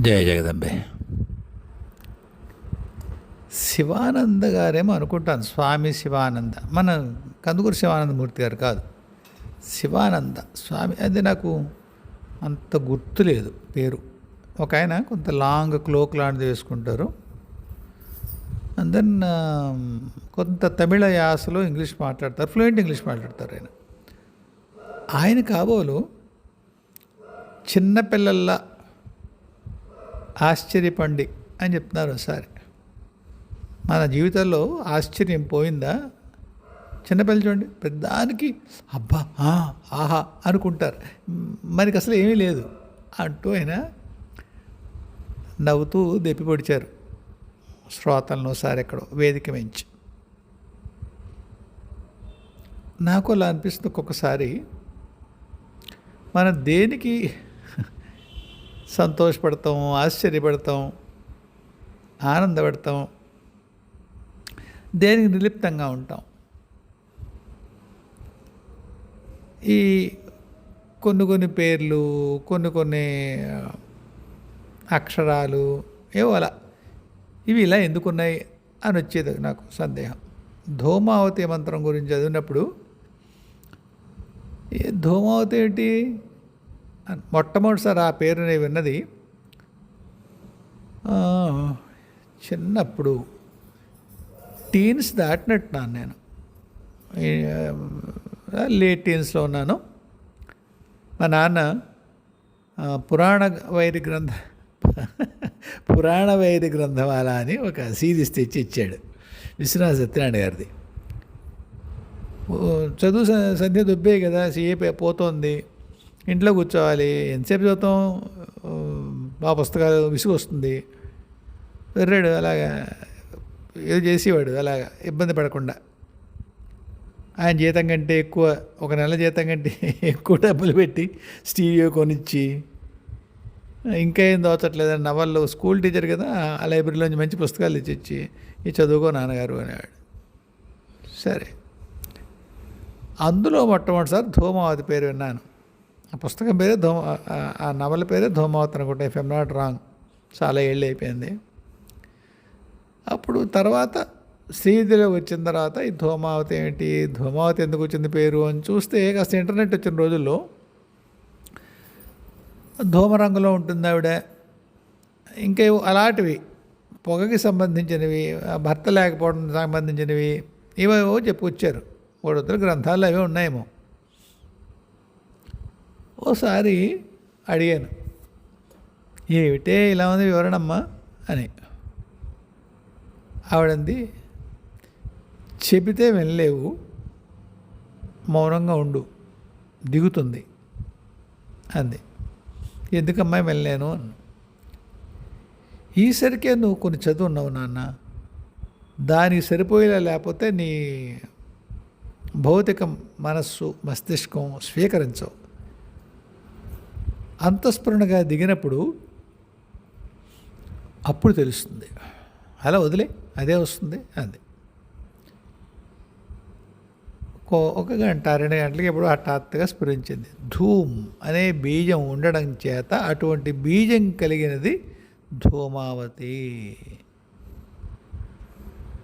జయ జగదంబే. శివానంద గారేమో అనుకుంటాను, స్వామి శివానంద, మన కందుకూరు శివానందమూర్తి గారు కాదు, శివానంద స్వామి. అది నాకు అంత గుర్తులేదు పేరు. ఒక ఆయన కొంత లాంగ్ క్లోక్ లాంటిది వేసుకుంటారు. అండ్ దెన్ కొంత తమిళ యాసలో ఇంగ్లీష్ మాట్లాడతారు, ఫ్లూయెంట్ ఇంగ్లీష్ మాట్లాడతారు. ఆయన కాబోలు చిన్నపిల్లల్లా ఆశ్చర్యపండి అని చెప్తున్నారు ఒకసారి. మన జీవితంలో ఆశ్చర్యం పోయిందా? చిన్నపిల్లలు చూడండి, పెద్దానికి అబ్బా ఆహా అనుకుంటారు, మనకి అసలు ఏమీ లేదు అంటూ ఆయన నవ్వుతూ దెప్పి పొడిచారు శ్రోతలను ఒకసారి ఎక్కడో వేదిక మించి. నాకు అలా అనిపిస్తుంది ఒక్కొక్కసారి. మనం దేనికి సంతోషపడతాం, ఆశ్చర్యపడతాం, ఆనందపడతాం, దేనికి నిర్లిప్తంగా ఉంటాం. ఈ కొన్ని పేర్లు, కొన్ని అక్షరాలు ఏవో అలా ఇవి ఇలా ఎందుకున్నాయి అని వచ్చేది నాకు సందేహం. ధూమావతి మంత్రం గురించి చదివినప్పుడు ధూమావతి ఏంటి మొట్టమొదటిసారి ఆ పేరు నేను విన్నది చిన్నప్పుడు, టీన్స్ దాటినట్టున్నాను నేను, లేట్ టీన్స్లో ఉన్నాను. మా నాన్న పురాణ వైరి గ్రంథమాల అని ఒక సీరీస్ తెచ్చి ఇచ్చాడు, విశ్వనాథ సత్యనారాయణ గారిది. చదువు సంధ్య దుబ్బే కదా, సీఏ పోతోంది, ఇంట్లో కూర్చోవాలి, ఎంతసేపు చదువుతాం, మా పుస్తకాలు విసుగు వస్తుంది. వెర్రాడు అలాగా ఏదో చేసేవాడు, అలాగా ఇబ్బంది పడకుండా. ఆయన జీతం కంటే ఎక్కువ, ఒక నెల జీతం కంటే ఎక్కువ డబ్బులు పెట్టి స్టీరియో కొనిచ్చి, ఇంకా ఏం దోచట్లేదని నవల్లో, స్కూల్ టీచర్ కదా, ఆ లైబ్రరీలోంచి మంచి పుస్తకాలు ఇచ్చి ఈ చదువుకో నాన్నగారు అనేవాడు. సరే, అందులో మొట్టమొదటిసారి ధూమావతి పేరు విన్నాను. ఆ పుస్తకం పేరే ఆ నవల పేరే ధూమావతి అనుకుంటా, ఇఫ్ ఐమ్ నాట్ రాంగ్. చాలా ఏళ్ళు అయిపోయింది. అప్పుడు తర్వాత శ్రీదిలోకి వచ్చిన తర్వాత ఈ ధూమావతి ఏమిటి, ధూమావతి ఎందుకు వచ్చింది పేరు అని చూస్తే, కాస్త ఇంటర్నెట్ వచ్చిన రోజుల్లో ధూమ రంగులో ఉంటుంది ఆవిడ, ఇంకా అలాంటివి పొగకి సంబంధించినవి, భర్త లేకపోవడం సంబంధించినవి ఇవేవో చెప్పుకొచ్చారు. ఓడొద్దరు గ్రంథాలు అవే ఉన్నాయేమో. ఓసారి అడిగాను, ఏమిటే ఇలా ఉంది వివరణమ్మా అని. ఆవిడంది, చెబితే వెళ్ళలేవు, మౌనంగా ఉండు, దిగుతుంది అంది. ఎందుకమ్మాయి వెళ్ళలేను అన్న. ఈసరికే నువ్వు కొన్ని చదువున్నావు నాన్న, దానికి సరిపోయేలా లేకపోతే నీ భౌతిక మనస్సు మస్తిష్కం స్వీకరించవు. అంతఃస్ఫురణగా దిగినప్పుడు అప్పుడు తెలుస్తుంది, అలా వదిలే, అదే వస్తుంది అంది. ఒక గంట 2 గంటలకి ఎప్పుడు హఠాత్తుగా స్ఫురించింది. ధూమ్ అనే బీజం ఉండడం చేత అటువంటి బీజం కలిగినది ధూమావతి.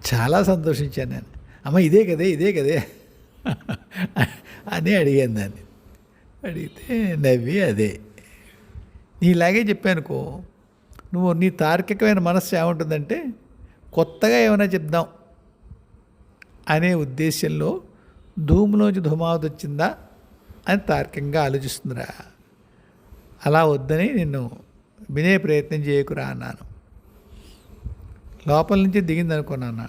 చాలా సంతోషించాను నేను. అమ్మ ఇదే కదే అని అడిగాను దాన్ని. అడిగితే నవ్వి అదే నీలాగే చెప్పానుకో, నువ్వు నీ తార్కికమైన మనస్సు ఏముంటుందంటే కొత్తగా ఏమైనా చెప్దాం అనే ఉద్దేశంలో ధూములోంచి ధూమావతి వచ్చిందా అని తార్కికంగా ఆలోచిస్తుందిరా. అలా వద్దని నిన్ను వినే ప్రయత్నం చేయకురా అన్నాను. లోపల నుంచి దిగింది అనుకున్నాను.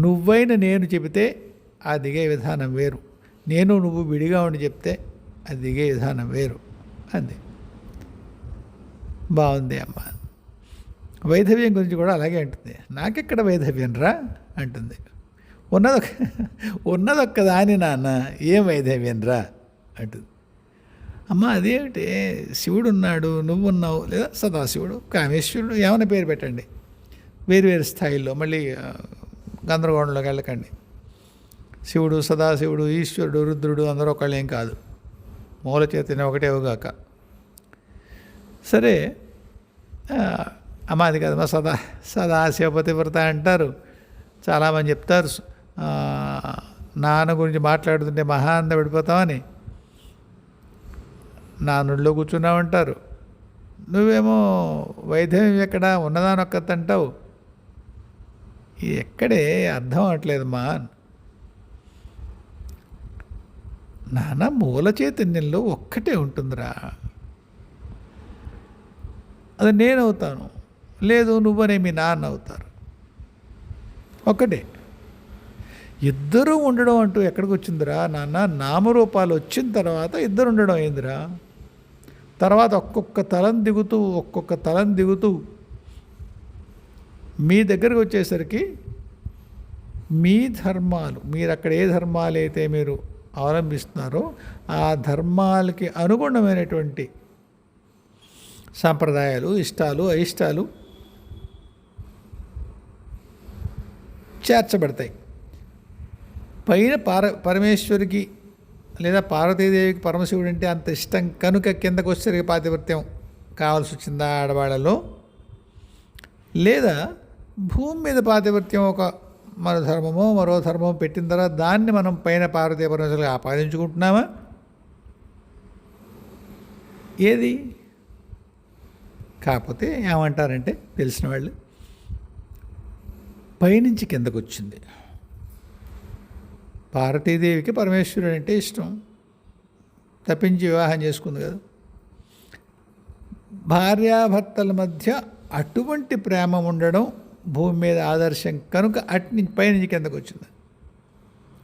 నువ్వైన నేను చెబితే ఆ దిగే విధానం వేరు, నేను నువ్వు విడిగా ఉండి చెప్తే అది దిగే విధానం వేరు అంది. బాగుంది అమ్మ. వైధవ్యం గురించి కూడా అలాగే అంటుంది. నాకెక్కడ వైధవ్యం రా అంటుంది. ఉన్నదొక్క దాని నాన్న, ఏం వైధవ్యం రా అంటుంది. అమ్మ అదేమిటి, శివుడు ఉన్నాడు, నువ్వున్నావు, లేదా సదాశివుడు, కామేశ్వరుడు, ఏమైనా పేరు పెట్టండి, వేరు స్థాయిల్లో, మళ్ళీ గందరగోళంలోకి వెళ్ళకండి. శివుడు, సదాశివుడు, ఈశ్వరుడు, రుద్రుడు అందరూ ఒకళ్ళేం కాదు, మూల చైతన్యం ఒకటేవుగాక. సరే, అమ్మ అది కదమ్మా సదాశివపతివ్రత అంటారు, చాలామంది చెప్తారు. నాన్న గురించి మాట్లాడుతుంటే మహానంద పడిపోతామని నానుడిలో కూర్చున్నామంటారు. నువ్వేమో వైద్యం ఎక్కడ ఉన్నదానొక్కతంటావు. ఎక్కడే అర్థం అవట్లేదమ్మా. నాన్న మూల చైతన్యంలో ఒక్కటే ఉంటుందిరా, అది నేనవుతాను, లేదు నువ్వనే మీ నాన్న అవుతారు, ఒక్కటే. ఇద్దరూ ఉండడం అంటూ ఎక్కడికి వచ్చిందిరా నాన్న? నామరూపాలు వచ్చిన తర్వాత ఇద్దరు ఉండడం అయిందిరా. తర్వాత ఒక్కొక్క తలం దిగుతూ మీ దగ్గరకు వచ్చేసరికి మీ ధర్మాలు, మీరు అక్కడ ఏ ధర్మాలు అయితే మీరు అవలంబిస్తున్నారో ఆ ధర్మాలకి అనుగుణమైనటువంటి సాంప్రదాయాలు, ఇష్టాలు, అయిష్టాలు చేర్చబడతాయి. పైన పరమేశ్వరికి లేదా పార్వతీదేవికి పరమశివుడు అంటే అంత ఇష్టం కనుక కిందకు వచ్చేసరికి పాతివ్రత్యం కావాల్సి వచ్చిందా ఆడవాళ్ళలో? లేదా భూమి మీద పాతివ్రత్యం ఒక మరో ధర్మమో మరో ధర్మమో పెట్టిన తర్వాత దాన్ని మనం పైన పార్వతీ పరమేశ్వరులుగా ఆపాదించుకుంటున్నామా? ఏది? కాకపోతే ఏమంటారంటే తెలిసిన వాళ్ళు, పైనుంచి కిందకు వచ్చింది. పార్వతీదేవికి పరమేశ్వరుడు అంటే ఇష్టం, తప్పించి వివాహం చేసుకుంది కదా. భార్యాభర్తల మధ్య అటువంటి ప్రేమ ఉండడం భూమి మీద ఆదర్శం కనుక అట్నుంచి పైనుంచి కిందకు వచ్చింది.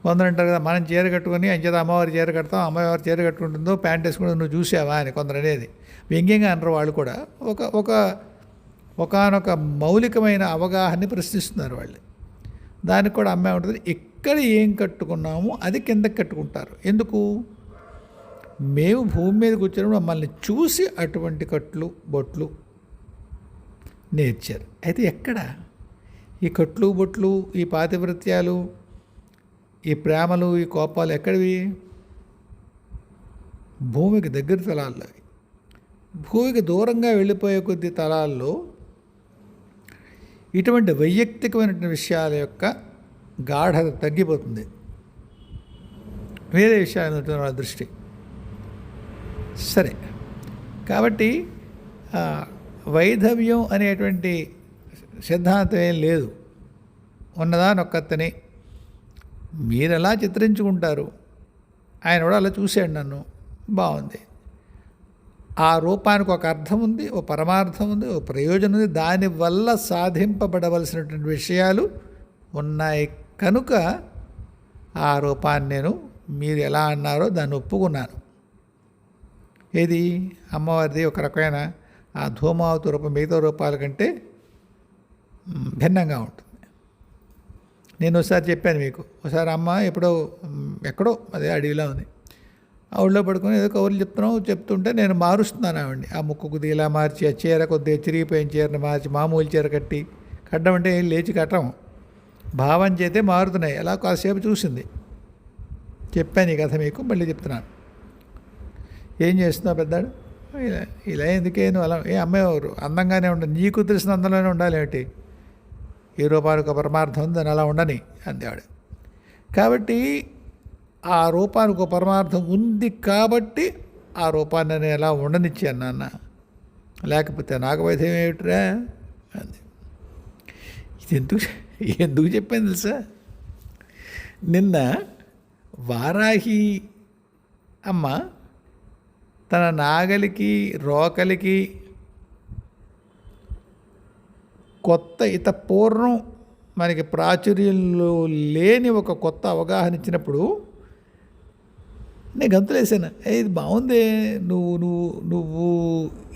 కొందరు అంటారు కదా, మనం చీర కట్టుకొని అంచేత అమ్మవారి చీర కడతాం, అమ్మవారి చీర కట్టుకుంటుందో ప్యాంట్ వేసుకుంటుందో నువ్వు చూసావా అని కొందరు అనేది వ్యంగ్యంగా అనరు. వాళ్ళు కూడా ఒకనొక మౌలికమైన అవగాహనని ప్రశ్నిస్తున్నారు వాళ్ళు. దానికి కూడా అమ్మాయి ఉంటుంది, ఎక్కడ ఏం కట్టుకున్నామో అది కిందకి కట్టుకుంటారు. ఎందుకు? మేము భూమి మీదకి వచ్చినప్పుడు మమ్మల్ని చూసి అటువంటి కట్లు బొట్లు నేర్చారు. అయితే ఎక్కడ ఈ కట్లు బొట్లు, ఈ పాతివ్రత్యాలు, ఈ ప్రేమలు, ఈ కోపాలు ఎక్కడివి? భూమికి దగ్గర తలాల్లో. భూమికి దూరంగా వెళ్ళిపోయే కొద్ది తలాల్లో ఇటువంటి వైయక్తికమైనటువంటి విషయాల యొక్క గాఢత తగ్గిపోతుంది. వేరే విషయాలు ఉంటుంది వాళ్ళ దృష్టి. సరే, కాబట్టి వైధవ్యం అనేటువంటి సిద్ధాంతం ఏం లేదు. ఉన్నదానొక్కతని మీరు ఎలా చిత్రించుకుంటారు, ఆయన కూడా అలా చూశాడు నన్ను, బాగుంది. ఆ రూపానికి ఒక అర్థం ఉంది, ఓ పరమార్థం ఉంది, ఓ ప్రయోజనం ఉంది, దానివల్ల సాధింపబడవలసినటువంటి విషయాలు ఉన్నాయి కనుక ఆ రూపాన్ని నేను మీరు ఎలా అన్నారో దాన్ని ఒప్పుకున్నాను. ఏది? అమ్మవారిది ఒక రకమైన ఆ ధూమావతి రూపం మిగతా రూపాల కంటే భిన్నంగా ఉంటుంది. నేను ఒకసారి చెప్పాను మీకు, ఒకసారి అమ్మ ఎక్కడో అదే అడవిలో ఉంది, ఆవిడలో పడుకొని ఏదో కవర్లు చెప్తుంటే నేను మారుస్తున్నాను ఆవిడ్ని. ఆ ముక్కు కొద్దిగా ఇలా మార్చి, ఆ చీర కొద్దిగా చిరిగిపోయిన చీరని మార్చి మామూలు చీర కట్టడం అంటే లేచి కట్టడం, భావం చేతే మారుతున్నాయి. అలా కాసేపు చూసింది. చెప్పాను ఈ కథ మీకు, మళ్ళీ చెప్తున్నాను. ఏం చేస్తున్నావు పెద్దాడు? ఇలా ఎందుకే నువ్వు అలా? అమ్మాయి అందంగానే ఉండదు, నీకు తెలిసిన అందంలోనే ఉండాలి ఏమిటి? ఈ రూపానికి ఒక పరమార్థం ఉంది, దాన్ని అలా ఉండని అందేవాడు. కాబట్టి ఆ రూపానికి ఒక పరమార్థం ఉంది కాబట్టి ఆ రూపాన్ని నేను ఎలా ఉండనిచ్చాను నాన్న, లేకపోతే నాకు వైద్యం ఏమిట్రా అంది. ఇది ఎందుకు చెప్పాను తెలుసా? నిన్న వారాహి అమ్మ తన నాగలికి రోకలికి కొత్త పూర్వం మనకి ప్రాచుర్యంలో లేని ఒక కొత్త అవగాహన ఇచ్చినప్పుడు నేను గంతులేసాను. ఇది బాగుంది, నువ్వు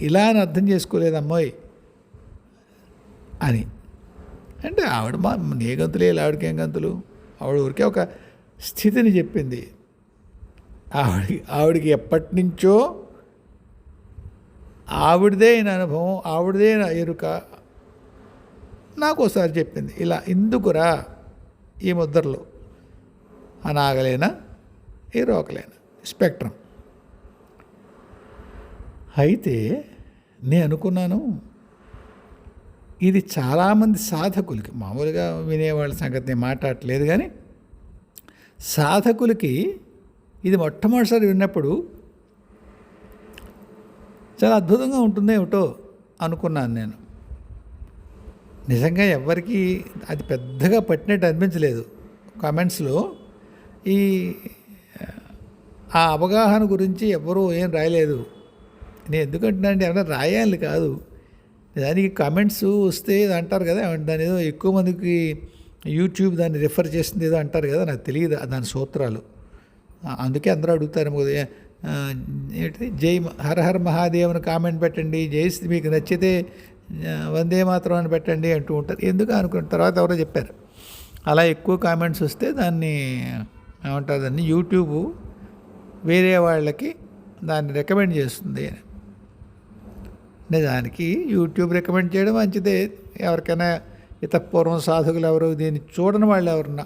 ఇలా అని అర్థం చేసుకోలేదమ్మాయి అని. అంటే ఆవిడ నే గంతులే, ఆవిడకేం గంతులు? ఆవిడ ఊరికే ఒక స్థితిని చెప్పింది. ఆవిడికి ఎప్పటి నుంచో ఆవిడదే అయిన అనుభవం, ఆవిడదే ఎరుక నాకు ఒకసారి చెప్పింది. ఇలా ఎందుకురా ఈ ముద్రలు, ఆ నాగలేనా ఈ రోకలేనా, స్పెక్ట్రం. అయితే నేను అనుకున్నాను, ఇది చాలామంది సాధకులకి, మామూలుగా వినేవాళ్ళ సంగతి నేను మాట్లాడట్లేదు, కానీ సాధకులకి ఇది మొట్టమొదటిసారి విన్నప్పుడు చాలా అద్భుతంగా ఉంటుందేమిటో అనుకున్నాను నేను. నిజంగా ఎవ్వరికీ అది పెద్దగా పట్టినట్టు అనిపించలేదు. కామెంట్స్లో ఈ ఆ అవగాహన గురించి ఎవ్వరూ ఏం రాయలేదు. నేను ఎందుకంటున్నా అంటే ఏమైనా రాయాలి కాదు, దానికి కామెంట్స్ వస్తే అంటారు కదా, దాని ఏదో ఎక్కువ మందికి యూట్యూబ్ దాన్ని రిఫర్ చేస్తుంది ఏదో అంటారు కదా, నాకు తెలియదు దాని సూత్రాలు. అందుకే అందరూ అడుగుతారు, ఏంటి జై హర హర మహాదేవ్ అని కామెంట్ పెట్టండి, జైశ్రీ మీకు నచ్చితే వందే మాత్రం అని పెట్టండి అంటూ ఉంటారు. ఎందుకు అనుకున్న తర్వాత ఎవరో చెప్పారు, అలా ఎక్కువ కామెంట్స్ వస్తే దాన్ని ఏమంటారు, దాన్ని యూట్యూబ్ వేరే వాళ్ళకి దాన్ని రికమెండ్ చేస్తుంది అని. నిజానికి యూట్యూబ్ రికమెండ్ చేయడం మంచిదే. ఎవరికైనా పూర్వం సాధకులు ఎవరు దీన్ని చూడని వాళ్ళు ఎవరన్నా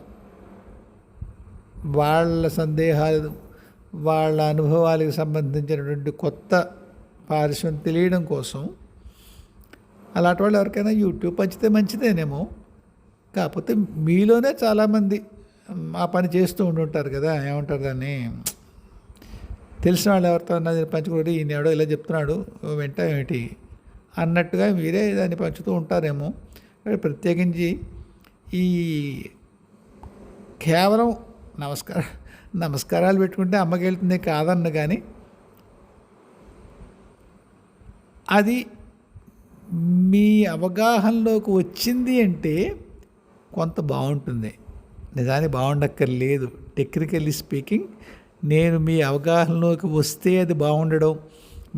వాళ్ళ సందేహాలు, వాళ్ళ అనుభవాలకు సంబంధించినటువంటి కొత్త పారిశ్యం తెలియడం కోసం అలాంటి వాళ్ళు ఎవరికైనా యూట్యూబ్ పంచితే మంచిదేనేమో. కాకపోతే మీలోనే చాలామంది ఆ పని చేస్తూ ఉంటుంటారు కదా, ఏమంటారు దాన్ని, తెలిసిన వాళ్ళు ఎవరితో అన్నది పంచుకుంటే ఈయన ఎవడో ఇలా చెప్తున్నాడు వెంట ఏమిటి అన్నట్టుగా మీరే దాన్ని పంచుతూ ఉంటారేమో. ప్రత్యేకించి ఈ కేవలం నమస్కారాలు పెట్టుకుంటే అమ్మకి వెళ్తుంది కాదన్న, కానీ అది మీ అవగాహనలోకి వచ్చింది అంటే కొంత బాగుంటుంది. నిజానికి బాగుండక్కర్లేదు. టెక్నికల్లీ స్పీకింగ్, నేను మీ అవగాహనలోకి వస్తే అది బాగుండడం,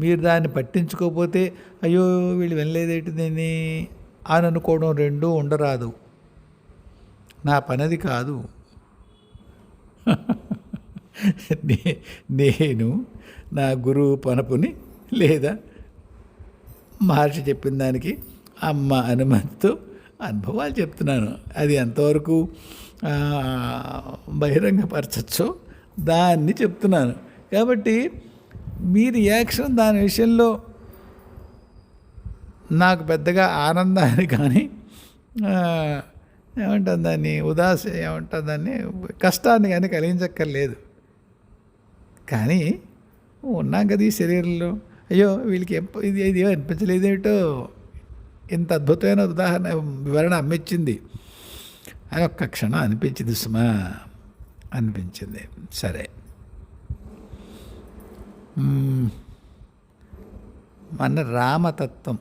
మీరు దాన్ని పట్టించుకోకపోతే అయ్యో వీళ్ళు వినలేదేంటి దీన్ని అని అనుకోవడం రెండూ ఉండరాదు. నా పనది కాదు. నేను నా గురువు పనపుని లేదా మహర్షి చెప్పిన దానికి అమ్మ అనుమతితో అనుభవాలు చెప్తున్నాను. అది ఎంతవరకు బహిరంగపరచచ్చో దాన్ని చెప్తున్నాను. కాబట్టి మీ రియాక్షన్ దాని విషయంలో నాకు పెద్దగా ఆనందాన్ని కానీ ఏమంటుంది దాన్ని ఏమంటుంది దాన్ని కష్టాన్ని కానీ కలిగించక్కర్లేదు. కానీ ఉన్నాం కదా ఈ శరీరంలో, అయ్యో వీళ్ళకి ఇది అనిపించలేదేమిటో, ఇంత అద్భుతమైన ఉదాహరణ వివరణ అమ్మిచ్చింది అని ఒక్క క్షణం అనిపించింది సుమా, అనిపించింది. సరే, మన రామతత్వం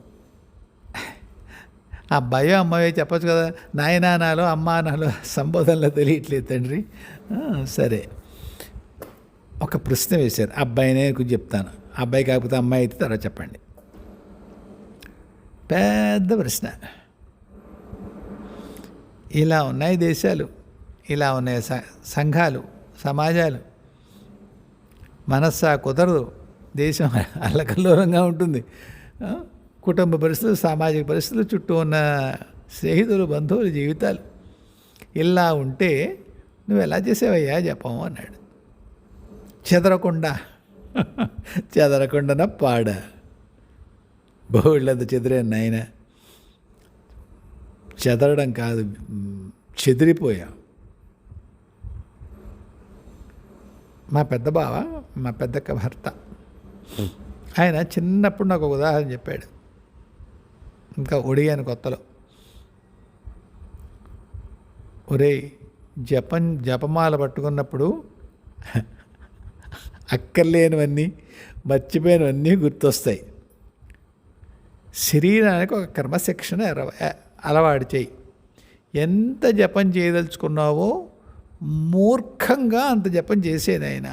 అబ్బాయో అమ్మాయో చెప్పచ్చు కదా, నాయనానాలో అమ్మానాలో సంబోధనలో తెలియట్లేదు తండ్రి. సరే, ఒక ప్రశ్న వేశారు, అబ్బాయినే చెప్తాను, అబ్బాయి కాకపోతే అమ్మాయి అయితే తర్వాత చెప్పండి. పెద్ద ప్రశ్న. ఇలా ఉన్నాయి దేశాలు, ఇలా ఉన్నాయి సంఘాలు, సమాజాలు. మనస్సా కుదరదు, దేశం అల్లకల్లోలంగా ఉంటుంది. కుటుంబ పరిస్థితులు, సామాజిక పరిస్థితులు, చుట్టూ ఉన్న స్నేహితులు, బంధువులు జీవితాలు ఇలా ఉంటే నువ్వు ఎలా చేసావయ్యా జపం అన్నాడు. చెదరకుండాన పాడ బోళ్ళంత చెదిరాను నాయన. చెదరడం కాదు, చెదిరిపోయా. మా పెద్ద బావ, మా పెద్దక్క భర్త, ఆయన చిన్నప్పుడు నాకు ఒక ఉదాహరణ చెప్పాడు. ఇంకా ఒడిగాను కొత్తలో, ఒరేయ్ జపమాల పట్టుకున్నప్పుడు అక్కర్లేనివన్నీ, మర్చిపోయినవన్నీ గుర్తొస్తాయి. శరీరానికి ఒక క్రమశిక్షణ అలవాటు చేయి. ఎంత జపం చేయదలుచుకున్నావో మూర్ఖంగా అంత జపం చేసేది ఆయన.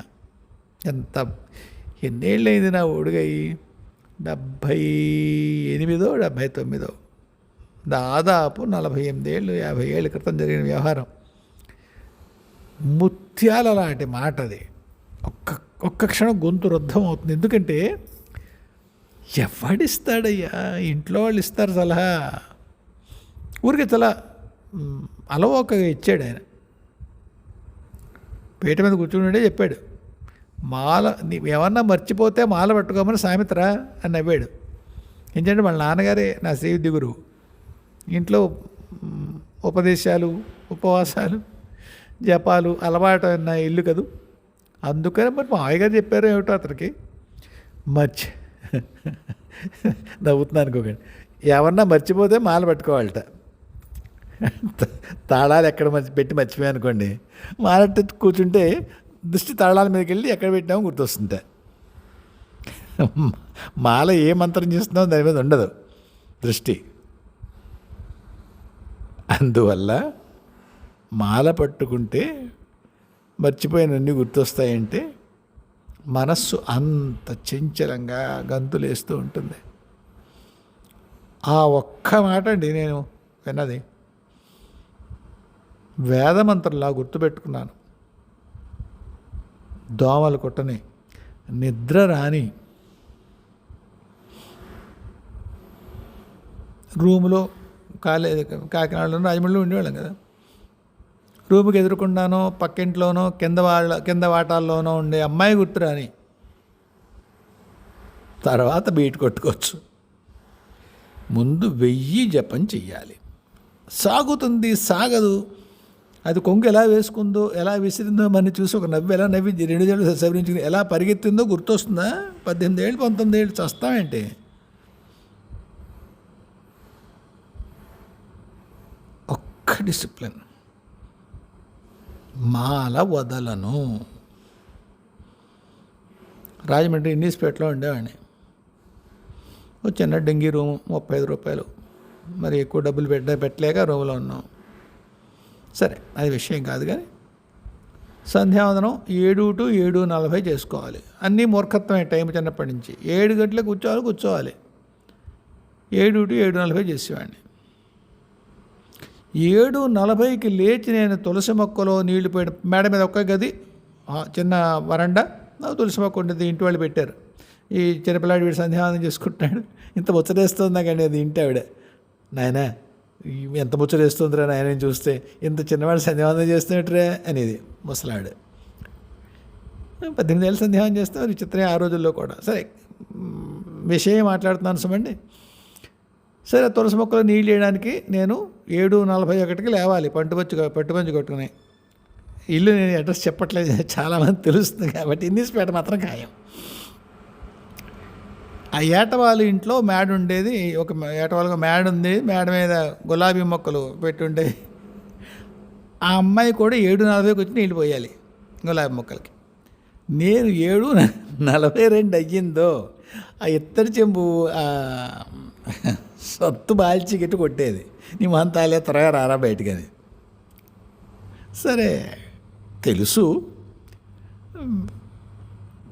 ఎన్నేళ్ళైంది నా ఒడుగయి, 78, 79, దాదాపు 48 ఏళ్ళు, 50 ఏళ్ళ క్రితం జరిగిన వ్యవహారం. ముత్యాల లాంటి మాట అది. ఒక్క క్షణం గొంతు రుద్ధం అవుతుంది. ఎందుకంటే ఎవడిస్తాడయ్యా, ఇంట్లో వాళ్ళు ఇస్తారు సలహా. ఊరికి చాలా అలవోకగా ఇచ్చాడు ఆయన. పీట మీద కూర్చుండే చెప్పాడు, మాల ఏమన్నా మర్చిపోతే మాల పట్టుకోమని సామెతరా అని నవ్వాడు. ఏంటంటే వాళ్ళ నాన్నగారే నా శ్రీవిద్య గురువు. ఇంట్లో ఉపదేశాలు, ఉపవాసాలు, జపాలు అలవాటు అయిన ఇల్లు కదూ. అందుకని మరి మావయ్య గారు చెప్పారు ఏమిటో అతనికి నవ్వుతున్నాను అనుకోకండి. ఎవరన్నా మర్చిపోతే మాల పట్టుకోవాలట. తాళాలు ఎక్కడ పెట్టి మర్చిపోయా అనుకోండి, మాలట్టు కూర్చుంటే దృష్టి తాళాల మీదకి వెళ్ళి ఎక్కడ పెట్టామో గుర్తొస్తుంటా. మాల ఏ మంత్రం చేస్తున్నామో దాని మీద ఉండదు దృష్టి. అందువల్ల మాల పట్టుకుంటే మర్చిపోయినన్నీ గుర్తొస్తాయంటే మనస్సు అంత చంచలంగా గంతులేస్తూ ఉంటుంది. ఆ ఒక్క మాట అండి నేను విన్నది వేదమంత్రంలా గుర్తుపెట్టుకున్నాను. దోమలు కొట్టని, నిద్ర రాని, రూములో కాకినాడలో రాజమండ్రిలో ఉండేవాళ్ళం కదా. రూముకి ఎదురుకుండానో పక్కింట్లోనో కింద వాటాల్లోనో ఉండే అమ్మాయి గుర్తురాని, తర్వాత బీట్ కొట్టుకోవచ్చు. ముందు 1000 జపం చెయ్యాలి. సాగుతుంది, సాగదు. అది కొంగు ఎలా వేసుకుందో, ఎలా విసిరిందో మన చూసి ఒక నవ్వు ఎలా నవ్వింది, 2 జళ్ళు సవరించింది, ఎలా పరిగెత్తిందో గుర్తొస్తుందా? 18 ఏళ్ళు 19 ఏళ్ళు చస్తామేంటి? ఒక్క డిసిప్లిన్, మాల వదలను. రాజమండ్రి ఇండీస్పేటలో ఉండేవాడిని. ఒక చిన్న డెంగీ రూము, 35 రూపాయలు. మరి ఎక్కువ డబ్బులు పెట్టలేక రూమ్లో ఉన్నాం. సరే, అది విషయం కాదు. కానీ సంధ్యావందనం 7 to 7:40 చేసుకోవాలి. అన్నీ మూర్ఖత్వమే. టైం చిన్నప్పటి నుంచి 7 గంటలకు కూర్చోవాలి. 7 to 7:40 చేసేవాడిని. 7:40కి లేచి నేను తులసి మొక్కలో నీళ్లు పోయిన మేడ మీద ఒక్క గది, చిన్న వరండా, తులసి మొక్క ఉండేది. ఇంటి వాళ్ళు పెట్టారు. ఈ చిన్నపిల్లాడి వీడు సంధ్యావందనం చేసుకుంటున్నాడు, ఇంత ముచ్చటేస్తుంది నాకండి. అది ఇంటి ఆవిడ, నాయన ఎంత ముచ్చటేస్తుందిరా నాయన చూస్తే, ఇంత చిన్నవాడు సంధ్యావందనం చేస్తున్నట్టురే అనేది. ముసలాడు 18 ఏళ్ళు సంధ్యావందనం చేస్తే విచిత్రమే ఆ రోజుల్లో కూడా. సరే, విషయం మాట్లాడుతున్నాను సుమండి. సరే, తులసి మొక్కలో నీళ్ళు వేయడానికి నేను 7:41కి లేవాలి. పట్టుపంచి కొట్టుకుని. ఇల్లు నేను అడ్రస్ చెప్పట్లేదు, చాలామంది తెలుస్తుంది కాబట్టి. ఇండీస్పేట మాత్రం ఖాయం. ఆ ఏటవాళ్ళు ఇంట్లో మేడ ఉండేది. ఒక ఏటవాళ్ళగా మేడ ఉంది. మేడ మీద గులాబీ మొక్కలు పెట్టుండే. ఆ అమ్మాయి కూడా 7:40కి వచ్చి నీళ్ళు పోయాలి గులాబీ మొక్కలకి. నేను 7:42 అయ్యిందో ఆ ఇత్తడి చెంబు సత్తు బాల్చి గట్టి కొట్టేది. నీ మంతాలే త్వరగా రారా బయటకని. సరే, తెలుసు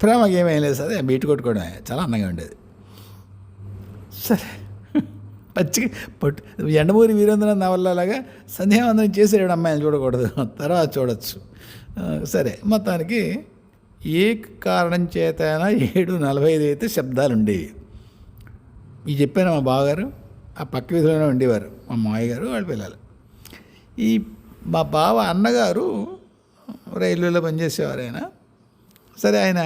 ప్రేమకి ఏమేం లేదు. సరే, బీటు కొట్టుకోవడమే చాలా అందంగా ఉండేది. సరే, ఎండమూరి వీరేంద్రనాథ్ నవల్లలాగా సంధ్యావందనం చేసేవాడు అమ్మాయిని చూడకూడదు, తర్వాత చూడవచ్చు. సరే, మొత్తానికి ఏ కారణం చేతైనా 7:45 అయితే శబ్దాలు ఉండేవి. ఇది చెప్పాను మా బావగారు. ఆ పక్క వీధిలోనే ఉండేవారు మా మామయ్య గారు, వాళ్ళ పిల్లలు. ఈ మా బావ అన్నగారు రైల్వేలో పనిచేసేవారు ఆయన. సరే, ఆయన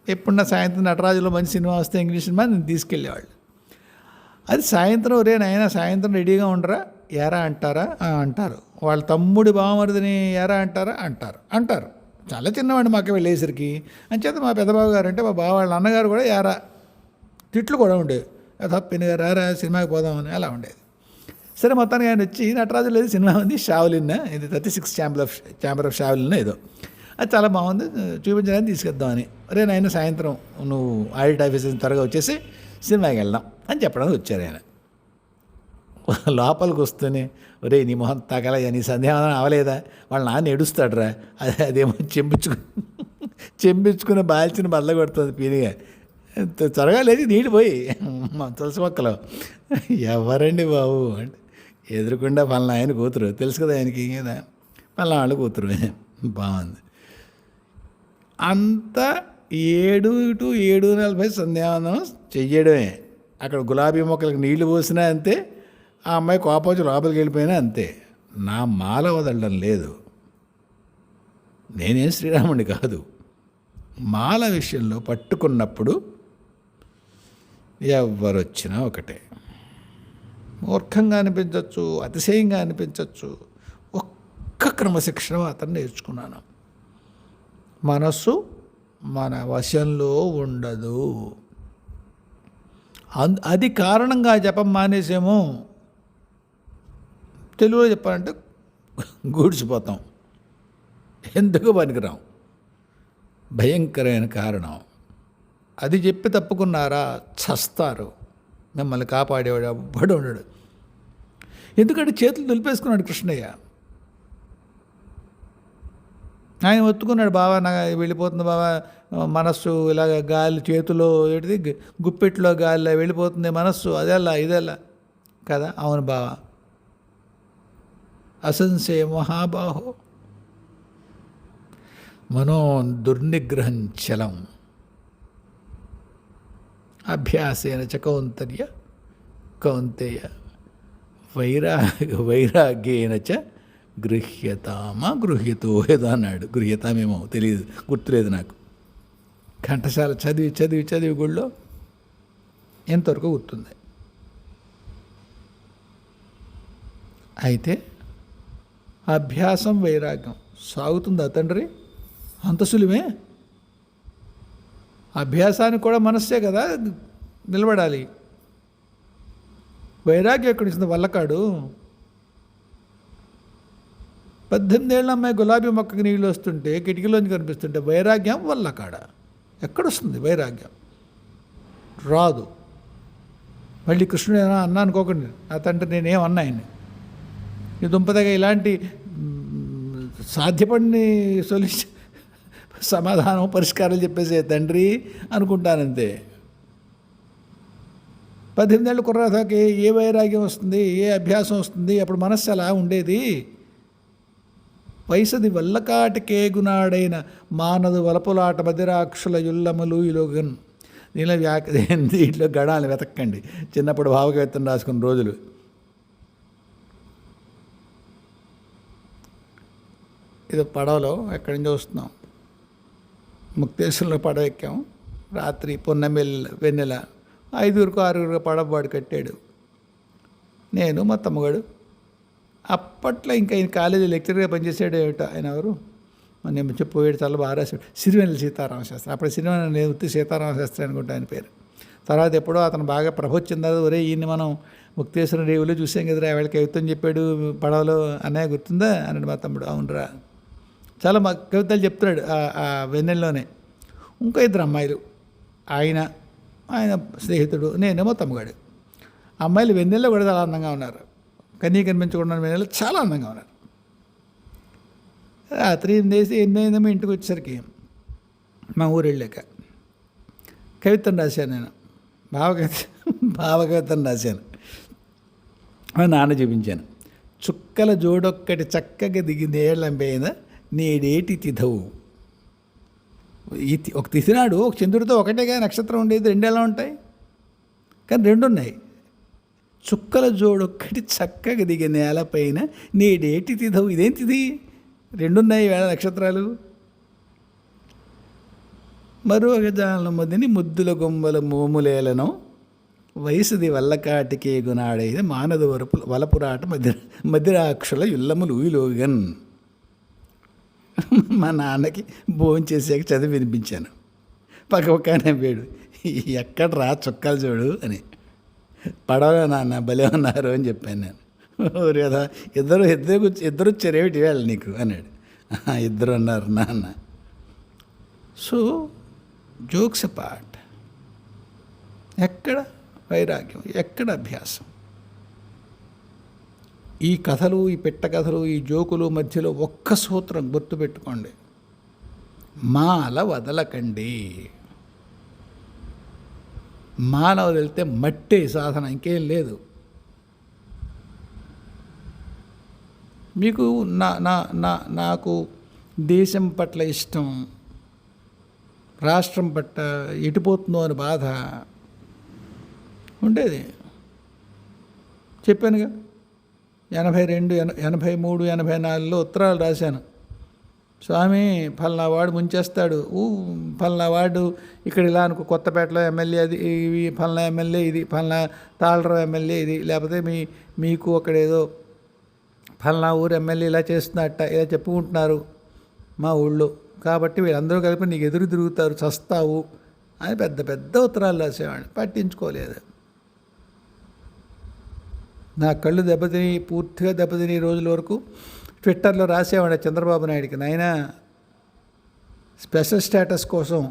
ఎప్పుడున్నా సాయంత్రం నటరాజులో మంచి సినిమా వస్తే ఇంగ్లీష్ సినిమా నేను తీసుకెళ్ళేవాళ్ళు. అది సాయంత్రం, రే నాయన సాయంత్రం రెడీగా ఉండరా, ఎరా అంటారా? అంటారు. వాళ్ళ తమ్ముడి బావమరిదిని ఎరా అంటారా? అంటారు. చాలా చిన్నవాడిని మాకు వెళ్ళేసరికి. అంచేత మా పెద్దబాబు గారు అంటే మా బావ వాళ్ళ అన్నగారు కూడా ఎరా. తిట్లు కూడా ఉండేవి. తప్పినగా రారా సినిమాకి పోదామని అలా ఉండేది. సరే, మొత్తానికి ఆయన వచ్చి నటరాజు లేదు సినిమా ఉంది, షావులిన్, ఇది 36 ఛాంబర్ ఆఫ్ షావులిన్ ఏదో, అది చాలా బాగుంది, చూపించడానికి తీసుకెద్దామని. రే నాయన సాయంత్రం నువ్వు ఆడిట్ ఆఫీస్ త్వరగా వచ్చేసి సినిమాకి వెళ్దాం అని చెప్పడానికి వచ్చారు ఆయన. లోపలికి వస్తూనే, ఒరే నీ మొహం తగల, నీ సందేహం అవలేదా, వాళ్ళ నాన్న ఏడుస్తాడురా, అదేమో చెంపించుకుని బాల్చిన బల్ల కొడుతుంది పీనిగా. త్వరగా లేచి నీళ్ళు పోయి మా తులసి మొక్కలో. ఎవరండి బాబు అంటే, ఎదురుకుండా పలానా ఆయన కూతురు, తెలుసు కదా ఆయనకి కదా, పలానా వాళ్ళు కూతురు. బాగుంది. అంతా 7 to 7:40 సంధ్యావందనం చెయ్యడమే. అక్కడ గులాబీ మొక్కలకు నీళ్లు పోసినా అంతే, ఆ అమ్మాయి కోపం లోపలికి వెళ్ళిపోయినా అంతే. నా మాల వదలడం లేదు. నేనేం శ్రీరాముడిని కాదు. మాల విషయంలో పట్టుకున్నప్పుడు ఎవరొచ్చినా ఒకటే. మూర్ఖంగా అనిపించవచ్చు, అతిశయంగా అనిపించవచ్చు. ఒక్క క్రమశిక్షణ మాత్రం నేర్చుకున్నాను. మనస్సు మన వశంలో ఉండదు. అది కారణంగా జపం మానేసేమో. తెలుగులో చెప్పాలంటే గూడ్చిపోతాం, ఎందుకు పనికిరాం. భయంకరమైన కారణం. అది చెప్పి తప్పుకున్నారా చస్తారు. మిమ్మల్ని కాపాడేవాడు ఎవ్వడు ఉండడు. ఎందుకంటే చేతులు దులిపేసుకున్నాడు కృష్ణయ్య. ఆయన ఒత్తుకున్నాడు, బావా నా వెళ్ళిపోతుంది బావా మనస్సు, ఇలాగ గాలి చేతిలో ఏంటిది గుప్పెట్లో గాలిలో వెళ్ళిపోతుంది మనస్సు, అదెలా ఇదెలా కదా. అవును బావా, అసంశయ మహాబాహో మనో దుర్నిగ్రహం చలం అభ్యాసేన చ కౌంతేయ వైరాగ్యేన చ గృహ్యతామా గృహ్యతో ఏదో అన్నాడు. గృహ్యతామేమో తెలియదు, గుర్తులేదు నాకు. ఘంటసాల చదివి చదివి చదివి గుళ్ళో ఎంతవరకు గుర్తుంది. అయితే అభ్యాసం వైరాగ్యం సాగుతుందా తండ్రి? అంత సులువే. అభ్యాసానికి కూడా మనస్సే కదా నిలబడాలి. వైరాగ్యం ఎక్కడిస్తుంది? వల్లకాడు 18 ఏళ్ళ అమ్మాయి గులాబీ మొక్కకి నీళ్ళు వస్తుంటే కిటికీలోంచి కనిపిస్తుంటే వైరాగ్యం వల్లకాడ ఎక్కడొస్తుంది? వైరాగ్యం రాదు. మళ్ళీ కృష్ణుడు ఏమైనా అన్నా అనుకోకండి, ఆ తండ్రి నేనేమన్నా ఆయన్ని ఈ దుంపదగా ఇలాంటి సాధ్యపడిని సమాధానం పరిష్కారాలు చెప్పేసే తండ్రి అనుకుంటానంతే. 18 ఏళ్ళు కుర్రాదాకి ఏ వైరాగ్యం వస్తుంది, ఏ అభ్యాసం వస్తుంది? అప్పుడు మనస్సు అలా ఉండేది. వయసది వల్లకాటికేగునాడైన మానదు వలపులాట మదిరాక్షుల యుల్లములు ఇలోగన్. దీంట్లో గడాలు వెతక్కండి, చిన్నప్పుడు భావకవిత్తం రాసుకున్న రోజులు. ఇది పడవలో ఎక్కడి నుంచి వస్తున్నాం, ముక్తేశ్వరంలో పడవ ఎక్కాం. రాత్రి వెన్నెల 5 6 పడవ వాడు కట్టాడు, నేను మా తమ్ముగాడు. అప్పట్లో ఇంకా ఆయన కాలేజీ లెక్చరర్గా పనిచేసాడు. ఏమిటో ఆయన ఎవరు నేను చెప్పిపోయాడు, చాలా బాగా రాశాడు. సిరివెన్నెల సీతారామశాస్త్రి. అప్పుడు సిరివెన్నెల నేను ఉత్తి సీతారామశాస్త్రి అనుకుంటా ఆయన పేరు. తర్వాత ఎప్పుడో అతను బాగా ప్రబోధించిన తర్వాత, ఒరే ఈయన్ని మనం ముక్తేశ్వరం రేవులో చూసాం కదరా, వాళ్ళకి కవిత్వం చెప్పాడు పడవలో అన్నయ్య, గుర్తుందా అన్నాడు మా తమ్ముడు. అవునరా, చాలా మా కవితలు చెప్తున్నాడు ఆ వెన్నెల్లోనే. ఇంకా 2 అమ్మాయిలు, ఆయన స్నేహితుడు, నేనేమో తమ్ముగాడు. అమ్మాయిలు వెన్నెల్లో కూడా చాలా అందంగా ఉన్నారు. కనిపించకుండా వెన్నెల్లో చాలా అందంగా ఉన్నారు. రాత్రి 8 అయిందేమో ఇంటికి వచ్చేసరికి మా ఊరు వెళ్ళాక కవిత్వం రాశాను నేను. భావకవిత్వం రాశాను. మా నాన్న చూపించాను. చుక్కల జోడొక్కటి చక్కగా దిగి నేళ్లంపైన నేడేటి తిథవు. ఒక తిథి నాడు ఒక చంద్రుడితో ఒకటేగా నక్షత్రం ఉండేది, 2 ఎలా ఉంటాయి? కానీ 2 ఉన్నాయి. చుక్కల జోడొక్కటి చక్కగా దిగే నేలపైన నేడేటి తిథవు. ఇదేం తిథి? 2 ఉన్నాయి వేళ నక్షత్రాలు. మరో గజాలను ముద్దని ముద్దుల గొంబల మోములేలను వయసుది వల్లకాటికే గునాడైన మానదు వలపురాట మదిరాక్షుల యుల్లములు ఊయిలోగన్. మా నాన్నకి భోంచేసాక చదివి వినిపించాను. పక్కనే వేడు, ఎక్కడ రా చుక్కలు చూడు అని. పడవలో నాన్న భలే ఉన్నారు అని చెప్పాను నేను. కదా ఇద్దరు వచ్చారేమిటి వేళ నీకు అన్నాడు. 2 అన్నారు నాన్న. సో జోక్స్ అపార్ట్, ఎక్కడ వైరాగ్యం, ఎక్కడ అభ్యాసం? ఈ కథలు, ఈ పిట్ట కథలు, ఈ జోకులు మధ్యలో ఒక్క సూత్రం గుర్తుపెట్టుకోండి: మాల వదలకండి. మాల వదిలితే మట్టే సాధన, ఇంకేం లేదు. మీకు నాకు దేశం పట్ల ఇష్టం, రాష్ట్రం పట్ల ఎటుపోతుందో అని బాధ ఉండేది. చెప్పానుగా, 82, 83, 84లో ఉత్తరాలు రాశాను. స్వామి ఫలానా వాడు ముంచేస్తాడు, ఫలానా వాడు ఇక్కడ ఇలా అనుకో, కొత్తపేటలో ఎమ్మెల్యే అది, ఇవి ఫలానా ఎమ్మెల్యే ఇది, ఫలానా తాళరావు ఎమ్మెల్యే ఇది, లేకపోతే మీకు అక్కడేదో ఫలానా ఊరు ఎమ్మెల్యే ఇలా చేస్తున్నట్ట, ఇలా చెప్పుకుంటున్నారు మా ఊళ్ళో, కాబట్టి వీళ్ళందరూ కలిపి నీకు ఎదురు తిరుగుతారు, చస్తావు అని పెద్ద పెద్ద ఉత్తరాలు రాసేవాడిని. పట్టించుకోలేదు. నా కళ్ళు పూర్తిగా దెబ్బతిని రోజుల వరకు ట్విట్టర్లో రాసేవాడు చంద్రబాబు నాయుడికి, నాయనా స్పెషల్ స్టేటస్ కోసం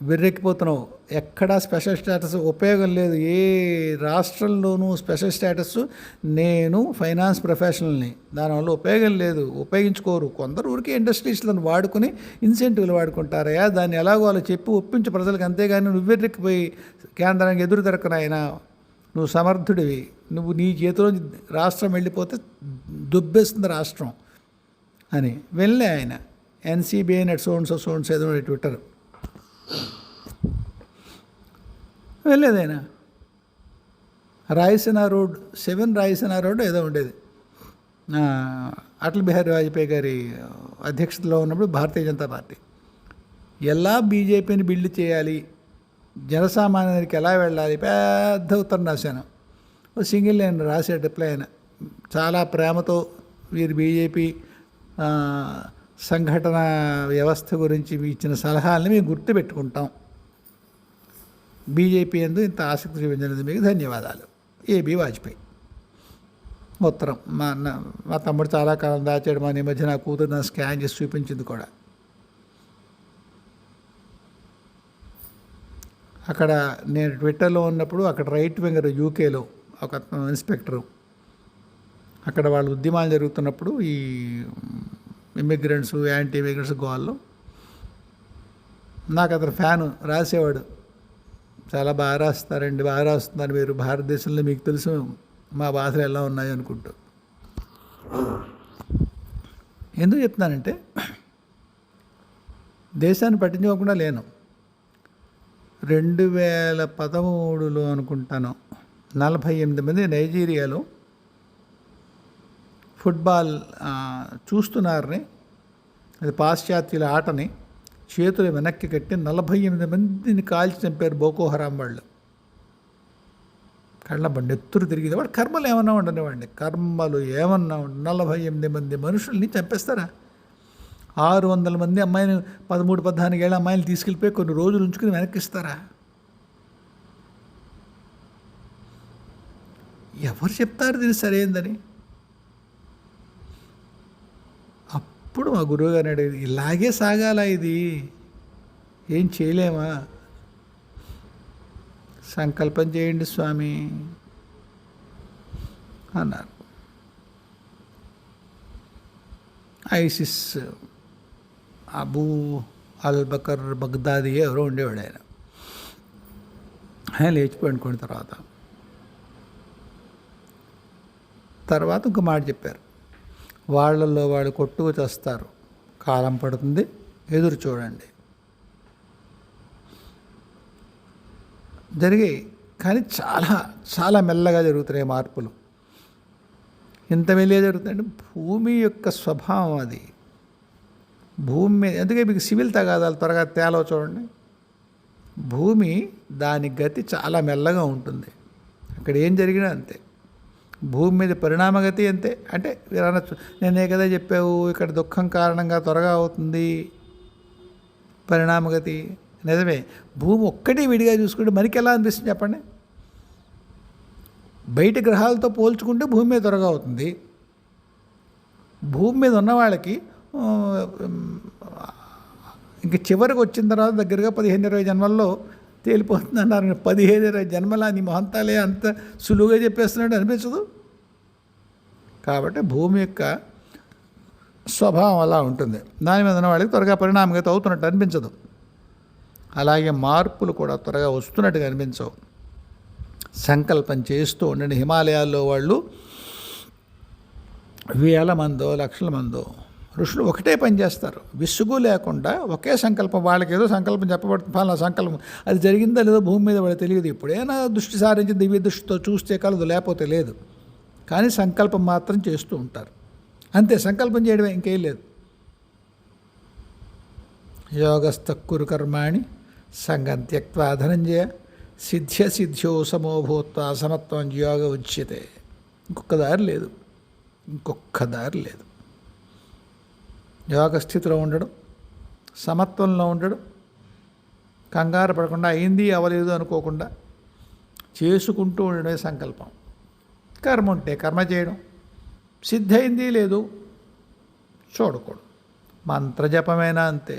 విర్రెక్కిపోతున్నావు, ఎక్కడా స్పెషల్ స్టేటస్ ఉపయోగం లేదు, ఏ రాష్ట్రంలోనూ స్పెషల్ స్టేటస్, నేను ఫైనాన్స్ ప్రొఫెషనల్ని, దానివల్ల ఉపయోగం లేదు, ఉపయోగించుకోరు. కొందరు ఊరికి ఇండస్ట్రీస్లను వాడుకొని ఇన్సెంటివ్లు వాడుకుంటారయా, దాన్ని ఎలాగో వాళ్ళు చెప్పి ఒప్పించు ప్రజలకు, అంతేగాని నువ్వు విర్రెక్కిపోయి కేంద్రానికి ఎదురు తిరగనాయనా, నువ్వు సమర్థుడివి, నువ్వు నీ చేతిలో రాష్ట్రం వెళ్ళిపోతే దుబ్బేస్తుంది రాష్ట్రం అని వెళ్ళే ఆయన ఎన్సీబీఐ నెట్ సోన్స్ ఏదో ట్విట్టర్ వెళ్ళేది ఆయన. రాయసీనా రోడ్ 7 రాయసీనా రోడ్ ఏదో ఉండేది, అటల్ బిహారీ వాజ్పేయి గారి అధ్యక్షతలో ఉన్నప్పుడు భారతీయ జనతా పార్టీ ఎలా బీజేపీని బిల్డ్ చేయాలి, జనసామాన్యానికి ఎలా వెళ్ళాలి, పెద్ద ఉత్తరం రాశాను. సింగిల్ లైన్ రాసే రిప్లై అయినా చాలా ప్రేమతో వీరు బీజేపీ సంఘటన వ్యవస్థ గురించి ఇచ్చిన సలహాలని మేము గుర్తుపెట్టుకుంటాం, బీజేపీ ఎందు ఇంత ఆసక్తి చూపించినందుకు మీకు ధన్యవాదాలు, ఏబీ వాజ్పేయి. ఉత్తరం మా తమ్ముడు చాలా కాలం దాచాడు, మా ఈ మధ్య నా కూతురు నా స్కాన్ చేసి చూపించింది కూడా. అక్కడ నేను ట్విట్టర్లో ఉన్నప్పుడు అక్కడ రైట్ వింగర్ యూకేలో ఒక ఇన్స్పెక్టరు, అక్కడ వాళ్ళు ఉద్యమాలు జరుగుతున్నప్పుడు ఈ ఇమిగ్రెంట్స్ యాంటీ ఇమిగ్రెంట్స్ గోల్లో నాకు అతను ఫ్యాను రాసేవాడు, చాలా బాగా రాస్తారండి, బాగా రాస్తున్నారు మీరు, భారతదేశంలో మీకు తెలుసు మా బాధలు ఎలా ఉన్నాయో అనుకుంటూ. ఎందుకు చెప్తున్నానంటే దేశాన్ని పట్టించుకోకుండా లేను. 2013లో అనుకుంటాను 48 మంది నైజీరియాలో ఫుట్బాల్ చూస్తున్నారని, అది పాశ్చాత్యుల ఆటని, చేతులు వెనక్కి కట్టి 48 మందిని కాల్చి చంపారు బోకో హరాం వాళ్ళు. కళ్ళ ఎత్తురు తిరిగింది. వాడు కర్మలు ఏమన్నా ఉండనివ్వండి, కర్మలు ఏమన్నా 48 మంది మనుషుల్ని చంపేస్తారా? 600 మంది అమ్మాయిని 13-14 ఏళ్ళ అమ్మాయిని తీసుకెళ్ళిపోయి కొన్ని రోజులు ఉంచుకుని వెనక్కిస్తారా? ఎవరు చెప్తారు దీన్ని సరైందని? అప్పుడు మా గురువుగారు అడిగింది, ఇలాగే సాగాల, ఇది ఏం చేయలేమా? సంకల్పం చేయండి స్వామి అన్నారు. ఐసిస్ అబూ అల్ బకర్ బగ్దాది ఎవరో ఉండేవాడు ఆయన లేచిపోయాడు కొన్ని తర్వాత ఇంకో మాట చెప్పారు, వాళ్ళల్లో వాళ్ళు కొట్టుకు చేస్తారు, కాలం పడుతుంది, ఎదురు చూడండి. జరిగాయి, కానీ చాలా చాలా మెల్లగా జరుగుతున్నాయి మార్పులు. ఇంత మెల్లిగా జరుగుతుందంటే భూమి యొక్క స్వభావం అది. భూమి మీద అందుకే మీకు సివిల్ తగాదాలు త్వరగా తేలవ చూడండి. భూమి దాని గతి చాలా మెల్లగా ఉంటుంది, అక్కడ ఏం జరిగినా అంతే. భూమి మీద పరిణామగతి అంతే. అంటే మీరు అనొచ్చు, నేనే కదా చెప్పావు ఇక్కడ దుఃఖం కారణంగా త్వరగా అవుతుంది పరిణామగతి. నిజమే, భూమి ఒక్కటి విడిగా చూసుకుంటే మనకి ఎలా అనిపిస్తుంది చెప్పండి? బయట గ్రహాలతో పోల్చుకుంటే భూమి మీద త్వరగా అవుతుంది. భూమి మీద ఉన్న వాళ్ళకి ఇంక చివరికి వచ్చిన తర్వాత దగ్గరగా 15-20 జన్మల్లో తేలిపోతుంది అన్నారు. 15-20 జన్మల నీ మహంతాలే అంత సులువుగా చెప్పేస్తున్నాడు అనిపించదు. కాబట్టి భూమి యొక్క స్వభావం అలా ఉంటుంది, దాని మీద ఉన్న వాళ్ళకి త్వరగా పరిణామగతి అవుతున్నట్టు అనిపించదు. అలాగే మార్పులు కూడా త్వరగా వస్తున్నట్టుగా అనిపించవు. సంకల్పం చేస్తూ ఉండండి. హిమాలయాల్లో వాళ్ళు 1000 మందో 1,00,000 మందో ఋషులు ఒకటే పని చేస్తారు, విసుగు లేకుండా ఒకే సంకల్పం. వాళ్ళకి ఏదో సంకల్పం చెప్పబడుతుంది, ఫలానా సంకల్పం, అది జరిగిందో లేదో భూమి మీద వాళ్ళకి తెలియదు. ఇప్పుడైనా దృష్టి సారించి దివ్య దృష్టితో చూస్తే కలదు, లేకపోతే లేదు. కానీ సంకల్పం మాత్రం చేస్తూ ఉంటారు అంతే. సంకల్పం చేయడమే, ఇంకేం లేదు. యోగస్థకురు కర్మాణి సంగం త్యక్వా ధనంజయ సిద్ధ్యో సమో భూత్వా సమత్వం యోగ ఉచ్యతే. ఇంకొక దారి లేదు. యోగ స్థితిలో ఉండడం, సమత్వంలో ఉండడం, కంగారు పడకుండా అయింది అవ్వలేదు అనుకోకుండా చేసుకుంటూ ఉండడమే సంకల్పం. కర్మ ఉంటే కర్మ చేయడం, సిద్ధయింది లేదు చూడకూడదు. మంత్రజపమైనా అంతే.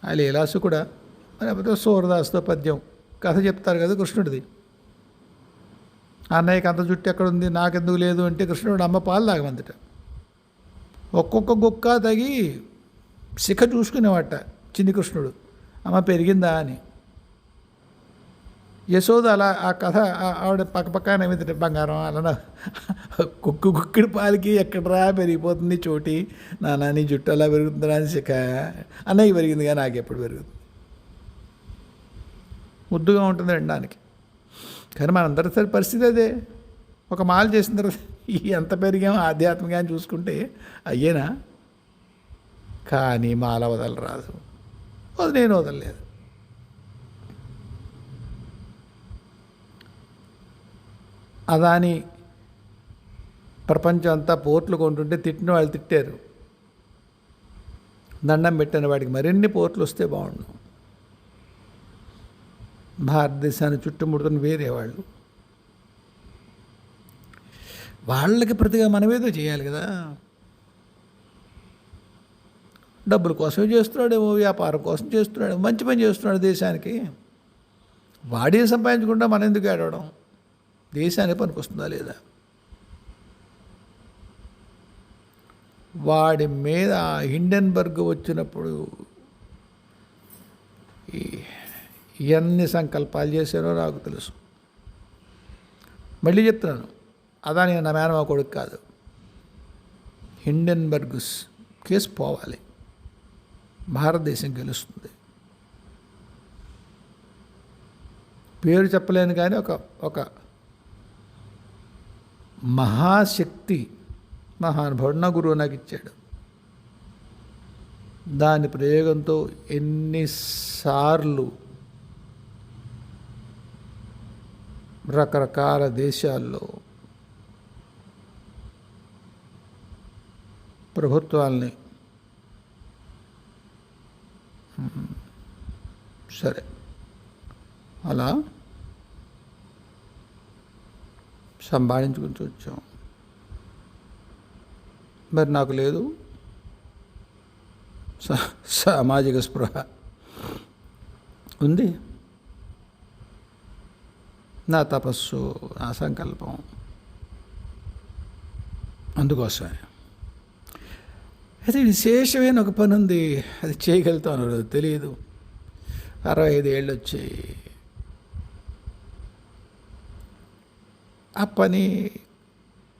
ఆ లీలాసు కూడా లేకపోతే సూరదాసుతో పద్యం కథ చెప్తారు కదా కృష్ణుడిది. అన్నయ్యకి అంత జుట్టు ఎక్కడుంది నాకెందుకు లేదు అంటే కృష్ణుడు అమ్మ పాలు తాగమంతట. ఒక్కొక్క గుక్క తగి శిఖ చూసుకునేవాట చిన్ని కృష్ణుడు, అమ్మ పెరిగిందా అని. యశోద అలా ఆ కథ ఆవిడ పక్కన ఏమిటంటే బంగారం అలా కుక్కిడి పాలకి ఎక్కడరా పెరిగిపోతుంది చోటి, నాన్న నీ జుట్టు అలా పెరుగుతుందా అని శిఖ. అన్నయ్య పెరిగింది కానీ నాకు ఎప్పుడు పెరుగుతుంది. ముద్దుగా ఉంటుంది వినడానికి. కానీ మనందరి పరిస్థితి అదే. ఒక మాల చేసిన తర్వాత ఎంత పెరిగామో ఆధ్యాత్మికంగా చూసుకుంటే అయ్యేనా. కానీ మాల వదలరాదు, నేను వదలలేదు. అదాని ప్రపంచం అంతా పోర్ట్లు కొంటుంటే తిట్టిన వాళ్ళు తిట్టారు. దండం పెట్టిన వాడికి మరిన్ని పోర్ట్లు వస్తే బాగుండు. భారతదేశాన్ని చుట్టుముడుతున్న వేరే వాళ్ళకి ప్రతిగా మనమేదో చేయాలి కదా. డబ్బుల కోసమే చేస్తున్నాడేమో, వ్యాపారం కోసం చేస్తున్నాడు, మంచి పని చేస్తున్నాడు దేశానికి. వాడే సంపాదించకుండా మనం ఎందుకు ఏడవడం? దేశానికి పనికొస్తుందా లేదా? వాడి మీద హిండెన్బర్గ్ వచ్చినప్పుడు ఎన్ని సంకల్పాలు చేశారో నాకు తెలుసు. మళ్ళీ చెప్తున్నాను, అదాని నా మేనమా కొడుకు కాదు. హిండెన్బర్గ్ కేసు పోవాలి, భారతదేశం గెలుస్తుంది. పేరు చెప్పలేను కానీ ఒక మహాశక్తి మహానుభావుడు నా గురువు నాకు ఇచ్చాడు. దాని ప్రయోగంతో ఎన్నిసార్లు రకరకాల దేశాల్లో ప్రభుత్వాల్ని సరే అలా సంపాదించుకుని వచ్చాం. మరి నాకు లేదు సామాజిక స్పృహ. ఉంది నా తపస్సు, నా సంకల్పం. అందుకోసమే అయితే విశేషమైన ఒక పని ఉంది, అది చేయగలుగుతాను తెలియదు. 65 ఏళ్ళు వచ్చాయి. ఆ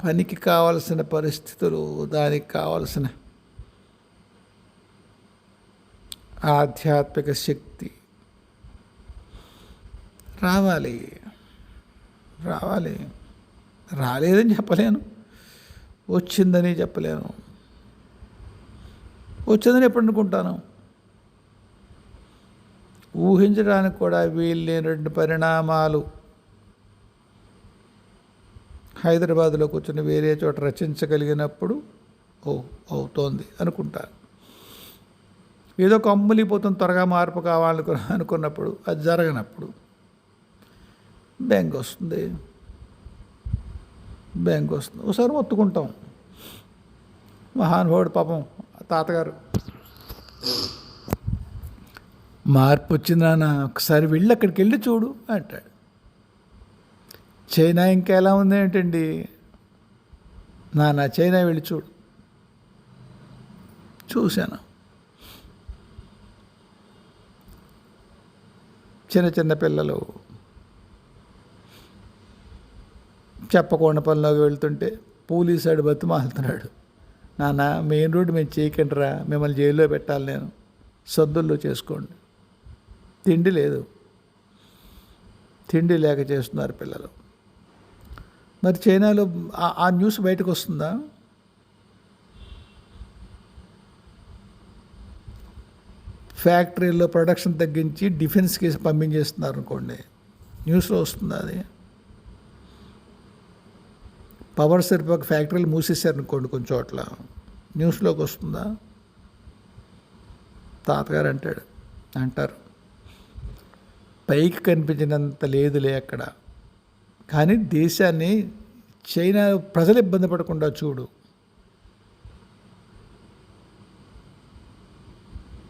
పనికి కావలసిన పరిస్థితులు, దానికి కావలసిన ఆధ్యాత్మిక శక్తి రావాలి. రాలేదని చెప్పలేను, వచ్చిందని చెప్పలేను. వచ్చిందని ఎప్పుడు అనుకుంటాను. ఊహించడానికి కూడా వీల్లేనటువంటి పరిణామాలు హైదరాబాద్లో కూర్చొని వేరే చోట రచించగలిగినప్పుడు అవుతోంది అనుకుంటాను. ఏదో కమ్ములిపోతుంది, త్వరగా మార్పు అనుకున్నప్పుడు అది జరగనప్పుడు బెంగ వస్తుంది. ఒకసారి మొత్తుకుంటాం. మహానుభావుడు పాపం తాతగారు, మార్పు వచ్చింది నాన్న, ఒకసారి వెళ్ళి అక్కడికి వెళ్ళి చూడు అంటాడు. చైనా ఇంకా ఎలా ఉంది ఏంటండి నాన్న, చైనా వెళ్ళి చూడు. చూశాను. చిన్న పిల్లలు చెప్పకుండా పనిలోకి వెళ్తుంటే పోలీసాడు బతిమాలుతున్నాడు. నాన్న మెయిన్ రోడ్డు మేము చేయకండిరా, మిమ్మల్ని జైల్లో పెట్టాలి, నేను సద్దుల్లో చేసుకోండి. తిండి లేదు, తిండి లేక చేస్తున్నారు పిల్లలు. మరి చైనాలో ఆ న్యూస్ బయటకు వస్తుందా? ఫ్యాక్టరీలో ప్రొడక్షన్ తగ్గించి డిఫెన్స్కి పంపించేస్తున్నారు అనుకోండి, న్యూస్లో వస్తుంది అది. పవర్ సరిపోక ఫ్యాక్టరీలు మూసేశారు అనుకోండి కొన్ని చోట్ల, న్యూస్లోకి వస్తుందా? తాతగారు అంటారు పైకి కనిపించినంత లేదులే అక్కడ, కానీ దేశాన్ని చైనా ప్రజలు ఇబ్బంది పడకుండా చూడు.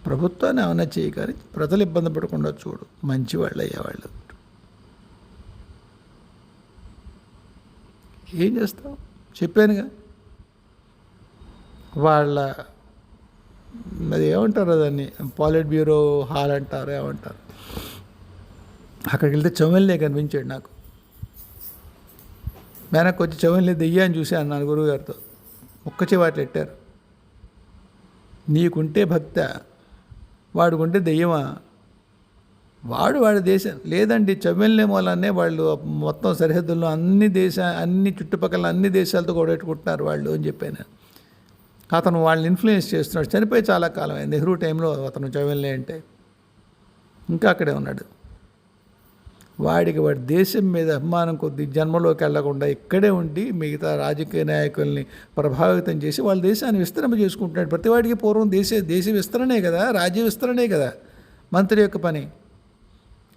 ప్రభుత్వాన్ని ఏమైనా చేయి కానీ ప్రజలు ఇబ్బంది పడకుండా చూడు, మంచివాళ్ళు అయ్యేవాళ్ళు. ఏం చేస్తావు? చెప్పానుగా, వాళ్ళ అది ఏమంటారు దాన్ని, పాలిట్ బ్యూరో హాల్ అంటారు, ఏమంటారు, అక్కడికి వెళ్తే చౌమెల్లే కనిపించాడు నాకు. వెనక్కి వచ్చి చౌమెల్లే దెయ్యాన్ని చూశాను నా గురువుగారితో. ఒక్క చెవాట్లు పెట్టారు. నీకుంటే భక్త, వాడుకుంటే దెయ్యమా? వాడి దేశం లేదండి, చౌమెల్లే మూలనే వాళ్ళు మొత్తం సరిహద్దుల్లో అన్ని చుట్టుపక్కల అన్ని దేశాలతో గొడవెట్టుకుంటున్నారు వాళ్ళు అని చెప్పాను. అతను వాళ్ళని ఇన్ఫ్లుయెన్స్ చేస్తున్నాడు. చనిపోయి చాలా కాలం అయింది. నెహ్రూ టైంలో అతను చౌమెల్లే అంటే ఇంకా అక్కడే ఉన్నాడు. వాడి దేశం మీద అభిమానం కొద్ది జన్మలోకి వెళ్లకుండా ఇక్కడే ఉండి మిగతా రాజకీయ నాయకుల్ని ప్రభావితం చేసి వాళ్ళ దేశాన్ని విస్తరణ చేసుకుంటున్నాడు. ప్రతివాడికి పూర్వం దేశ విస్తరణే కదా, రాజ్య విస్తరణే కదా మంత్రి యొక్క పని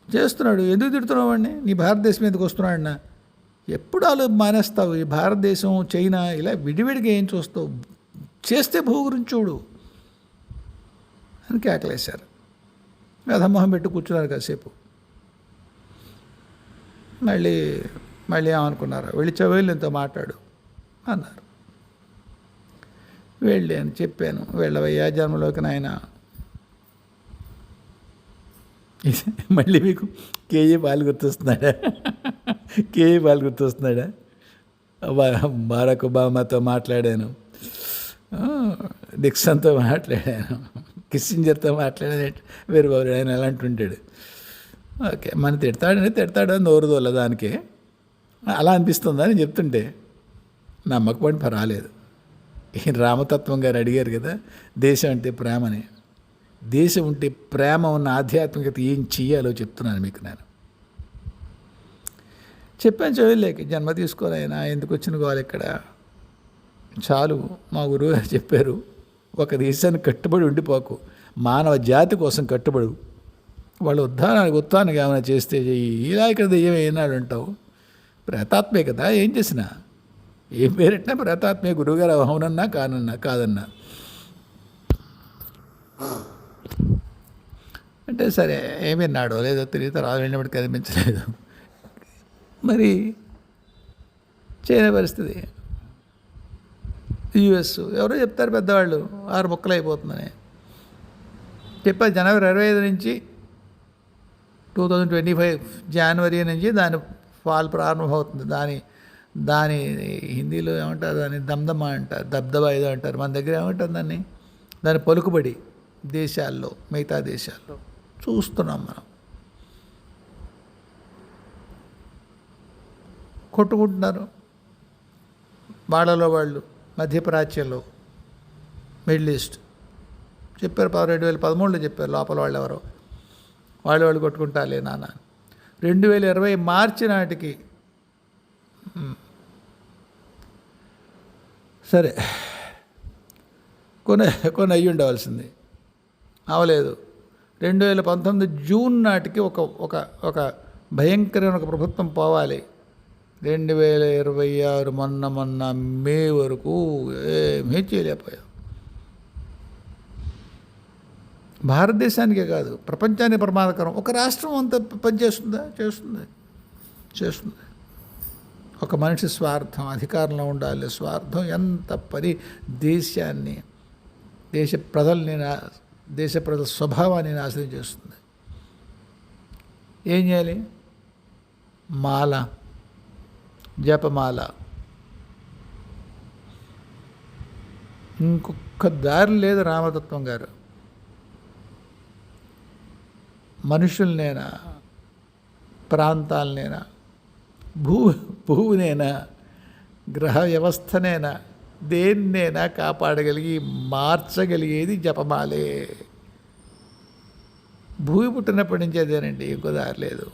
చేస్తున్నాడు. ఎందుకు తిడుతున్నావు వాడిని? నీ భారతదేశం ఎందుకు వస్తున్నాడన్నా? ఎప్పుడు మానేస్తావు? ఈ భారతదేశం చైనా ఇలా విడివిడిగా ఏం చూస్తావు? చేస్తే భూ గురించి చూడు అని కేకలేశారు. వేదమోహం పెట్టి కూర్చున్నారు కాసేపు. మళ్ళీ ఏమనుకున్నారు, వెళ్ళి చౌమెల్లేతో మాట్లాడు అన్నారు. వెళ్ళి అని చెప్పాను. వెళ్ళవయ్యా జన్మలోకి నాయన. మళ్ళీ మీకు కేజీ పాలు గుర్తొస్తున్నాడా? బారాక్ ఒబామాతో మాట్లాడాను, డిక్సన్తో మాట్లాడాను, కిస్సింజర్తో మాట్లాడాను. వేరు బాబు ఆయన ఎలా అంటుంటాడు. ఓకే, మన తిడతాడని నోరుదోల దానికి అలా అనిపిస్తుందా అని చెప్తుంటే నమ్మకపడి పర్వాలేదు. ఈ రామతత్వం గారు అడిగారు కదా దేశం అంటే ప్రేమని. దేశం ఉంటే ప్రేమ ఉన్న ఆధ్యాత్మికత ఏం చెయ్యాలో చెప్తున్నాను మీకు. నేను చెప్పాను చౌమెల్లేకి, జన్మ తీసుకోలేనా, ఎందుకు వచ్చిన గోల ఇక్కడ, చాలు. మా గురువు గారు చెప్పారు, ఒక దేశానికి కట్టుబడి ఉండిపోకు, మానవ జాతి కోసం కట్టుబడు. వాళ్ళు ఉత్థానానికి ఏమైనా చేస్తే చెయ్యి, ఇలా ఇక్కడ దెయ్యం ఏనాడు అంటావు? ప్రేతాత్మే కదా, ఏం చేసినా ఏం పేరెట్టినా ప్రేతాత్మే. గురువుగారు అవునన్నా కాదన్నా అంటే సరే ఏమి విన్నాడో లేదో తెలియదు, రాజు వెళ్ళినప్పటికీ కనిపించలేదు. మరి చైనా పరిస్థితి, యుఎస్ ఎవరో చెప్తారు పెద్దవాళ్ళు 6 ముక్కలు అయిపోతుందని చెప్పారు. జనవరి 25 నుంచి 2025 జనవరి నుంచి దాని ఫాల్ ప్రారంభమవుతుంది. దాని హిందీలో ఏమంటారు, దాన్ని దమ్దమా అంటారు, దబ్దబా ఏదో అంటారు. మన దగ్గర ఏమంటారు దాని పలుకుబడి దేశాల్లో, మిగతా దేశాల్లో చూస్తున్నాం మనం. కొట్టుకుంటున్నారు వాళ్ళలో వాళ్ళు. మధ్యప్రాచ్యంలో, మిడిల్ ఈస్ట్ చెప్పారు 2013లో చెప్పారు లోపల వాళ్ళు ఎవరో వాళ్ళు కొట్టుకుంటాలే నాన్న. 2020 మార్చి నాటికి సరే కొన్ని అయ్యి ఉండవలసింది, అవలేదు. 2019 జూన్ నాటికి ఒక భయంకరమైన ఒక ప్రభుత్వం పోవాలి. 2026 మొన్న మే వరకు ఏమీ చేయలేకపోయాం. భారతదేశానికే కాదు ప్రపంచానికి ప్రమాదకరం. ఒక రాష్ట్రం అంతా పనిచేస్తుందా? చేస్తుంది. ఒక మనిషి స్వార్థం, అధికారంలో ఉండాలి స్వార్థం, ఎంత దేశాన్ని, దేశ ప్రజల స్వభావాన్ని నాశనం చేస్తుంది. ఏం చేయాలి? జపమాల, ఇంకొక దారి లేదు. రామతత్వం గారు మనుషులనేనా, ప్రాంతాలనేనా, భూమినేనా, గ్రహ వ్యవస్థనేనా, దేన్నైనా కాపాడగలిగి మార్చగలిగేది జపమాలే. భూమి పుట్టినప్పటి నుంచి అదేనండి, ఇంకో దారి లేదు.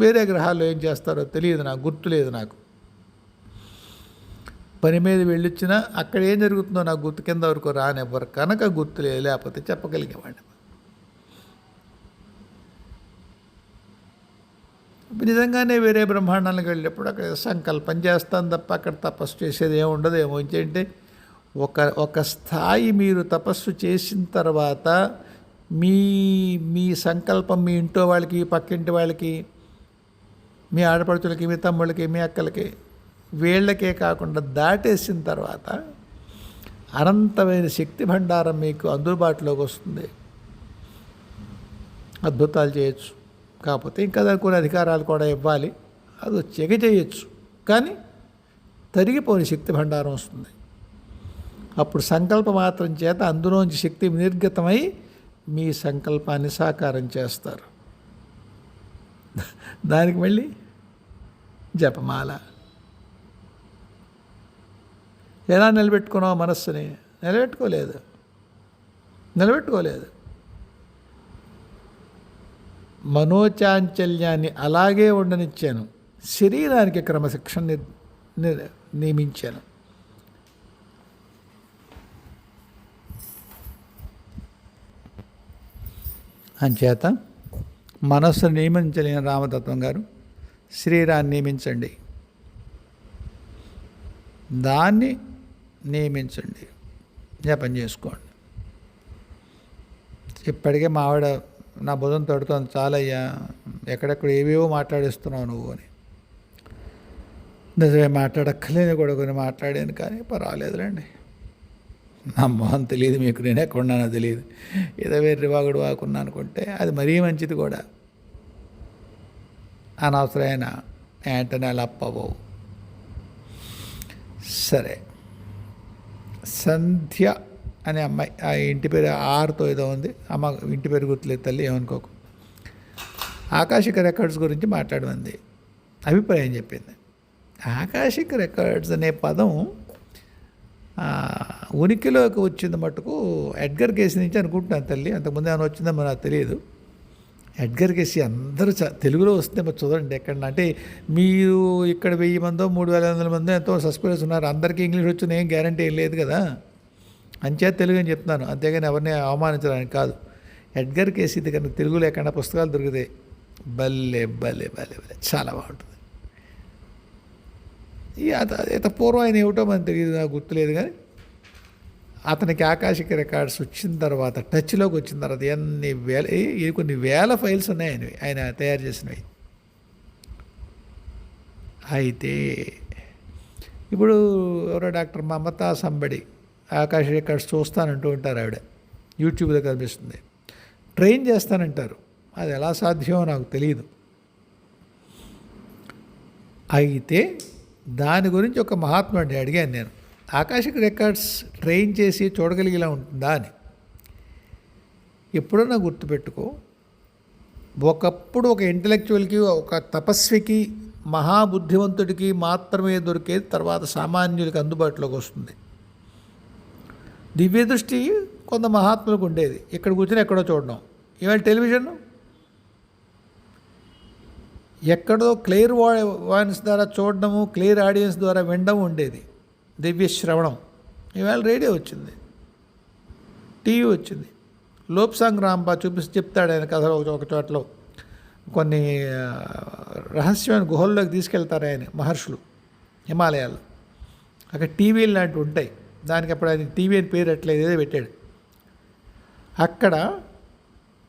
వేరే గ్రహాల్లో ఏం చేస్తారో తెలియదు, నాకు గుర్తు లేదు. నాకు పని మీద వెళ్ళొచ్చినా అక్కడ ఏం జరుగుతుందో నాకు గుర్తు కింద వరకు రానివ్వరు కనుక గుర్తు లేదు, లేకపోతే చెప్పగలిగేవాడిని. నిజంగానే వేరే బ్రహ్మాండానికి వెళ్ళినప్పుడు అక్కడ సంకల్పం చేస్తాను తప్ప అక్కడ తపస్సు చేసేది ఏమి ఉండదు. ఏమో ఏంటంటే ఒక స్థాయి మీరు తపస్సు చేసిన తర్వాత మీ మీ సంకల్పం మీ ఇంట్లో వాళ్ళకి, పక్కింటి వాళ్ళకి, మీ ఆడపడుచులకి, మీ తమ్ముళ్ళకి, మీ అక్కలకి, వీళ్ళకే కాకుండా దాటేసిన తర్వాత అనంతమైన శక్తి భండారం మీకు అందుబాటులోకి వస్తుంది. అద్భుతాలు చేయొచ్చు. కాకపోతే ఇంకా దానికి కొన్ని అధికారాలు కూడా ఇవ్వాలి. అది వచ్చాక చేయొచ్చు. కానీ తరిగిపోని శక్తి భండారం వస్తుంది. అప్పుడు సంకల్ప మాత్రం చేత అందులోంచి శక్తి నిర్గతమై మీ సంకల్పాన్ని సాకారం చేస్తారు. దానికి మళ్ళీ జపమాల. ఎలా నిలబెట్టుకున్నావు మనస్సుని? నిలబెట్టుకోలేదు. మనోచాంచల్యాన్ని అలాగే ఉండనిచ్చాను. శరీరానికి క్రమశిక్షణ నియమించాను. అంచేత మనస్సును నియమించలేని రామతత్వం గారు శరీరాన్ని నియమించండి, దాన్ని నియమించండి, జపం చేసుకోండి. ఇప్పటికే మా ఆవిడ నా బుధం తడుతోంది, చాలయ్యా ఎక్కడెక్కడ ఏవేవో మాట్లాడిస్తున్నావు నువ్వు అని. నిజమే, మాట్లాడక్కర్లేని కూడా కొన్ని మాట్లాడాను, కానీ పర్వాలేదులేండి. నా మొహం తెలియదు మీకు, నేను ఎక్కడున్నానో తెలియదు. ఏదో వేరే వాగుడు వాకున్నా అనుకుంటే అది మరీ మంచిది కూడా. అనవసరమైన యాంటనాలు అప్పవవు. సరే, సంధ్య అనే అమ్మాయి, ఆ ఇంటి పేరు ఆరుతో ఏదో ఉంది, అమ్మ ఇంటి పేరు గుర్తులేదు తల్లి, ఏమనుకోకు. ఆకాశిక రికార్డ్స్ గురించి మాట్లాడమంది, అభిప్రాయం చెప్పింది. ఆకాశిక రికార్డ్స్ అనే పదం ఉనికిలోకి వచ్చింది మటుకు ఎడ్గర్ కేసీ నుంచి అనుకుంటున్నాను తల్లి. అంతకుముందు ఏమైనా వచ్చిందో నాకు తెలియదు. ఎడ్గర్ కేసీ అందరూ తెలుగులో వస్తే మరి చూడండి ఎక్కడ. అంటే మీరు ఇక్కడ 1000 మందో 3500 మందో ఎంతో సబ్స్క్రైబర్స్ ఉన్నారు, అందరికీ ఇంగ్లీష్ వచ్చిన ఏం గ్యారంటీ ఏం లేదు కదా. అంచేత తెలుగు అని చెప్తున్నాను, అంతేగాని ఎవరిని అవమానించడానికి కాదు. ఎడ్గర్ కేసీ దగ్గర తెలుగులో ఎక్కడ పుస్తకాలు దొరుకుతాయి. భలే భలే భలే భలే చాలా బాగుంటుంది. అత పూర్వం ఆయన ఏమిటో మనకు తెలియదు, నాకు గుర్తులేదు. కానీ అతనికి ఆకాశిక రికార్డ్స్ వచ్చిన తర్వాత, టచ్లోకి వచ్చిన తర్వాత కొన్ని వేల ఫైల్స్ ఉన్నాయి ఆయన తయారు చేసినవి. అయితే ఇప్పుడు ఎవరో డాక్టర్ మమతా సంబడి ఆకాశ రికార్డ్స్ చూస్తానంటూ ఉంటారు ఆవిడ, యూట్యూబ్లో కనిపిస్తుంది. ట్రైన్ చేస్తానంటారు, అది ఎలా సాధ్యమో నాకు తెలియదు. అయితే దాని గురించి ఒక మహాత్ముడిని అడిగాను నేను, ఆకాశిక రికార్డ్స్ ట్రైన్ చేసి చూడగలిగేలా ఉంటుందా అని. ఎప్పుడన్నా గుర్తుపెట్టుకో, ఒకప్పుడు ఒక ఇంటలెక్చువల్కి, ఒక తపస్వికి, మహాబుద్ధివంతుడికి మాత్రమే దొరికేది, తర్వాత సామాన్యులకి అందుబాటులోకి వస్తుంది. దివ్య దృష్టి కొంత మహాత్ములకు ఉండేది, ఇక్కడ కూర్చొని ఎక్కడో చూడడం. ఇవాళ టెలివిజన్ ఎక్కడో క్లియర్ వాయిస్ ద్వారా చూడడము, క్లియర్ ఆడియన్స్ ద్వారా వినడం ఉండేది, దివ్య శ్రవణం. ఇవాళ రేడియో వచ్చింది, టీవీ వచ్చింది. లోప్సాంగ్ రాంబా చెప్తాడు ఆయన కథలో. ఒక చోటలో కొన్ని రహస్యమైన గుహల్లోకి తీసుకెళ్తారు ఆయన మహర్షులు హిమాలయాల్లో. అక్కడ టీవీలు లాంటివి ఉంటాయి, దానికి అప్పుడు ఆయన టీవీ అని పేరు అట్లేదు ఏదో పెట్టాడు. అక్కడ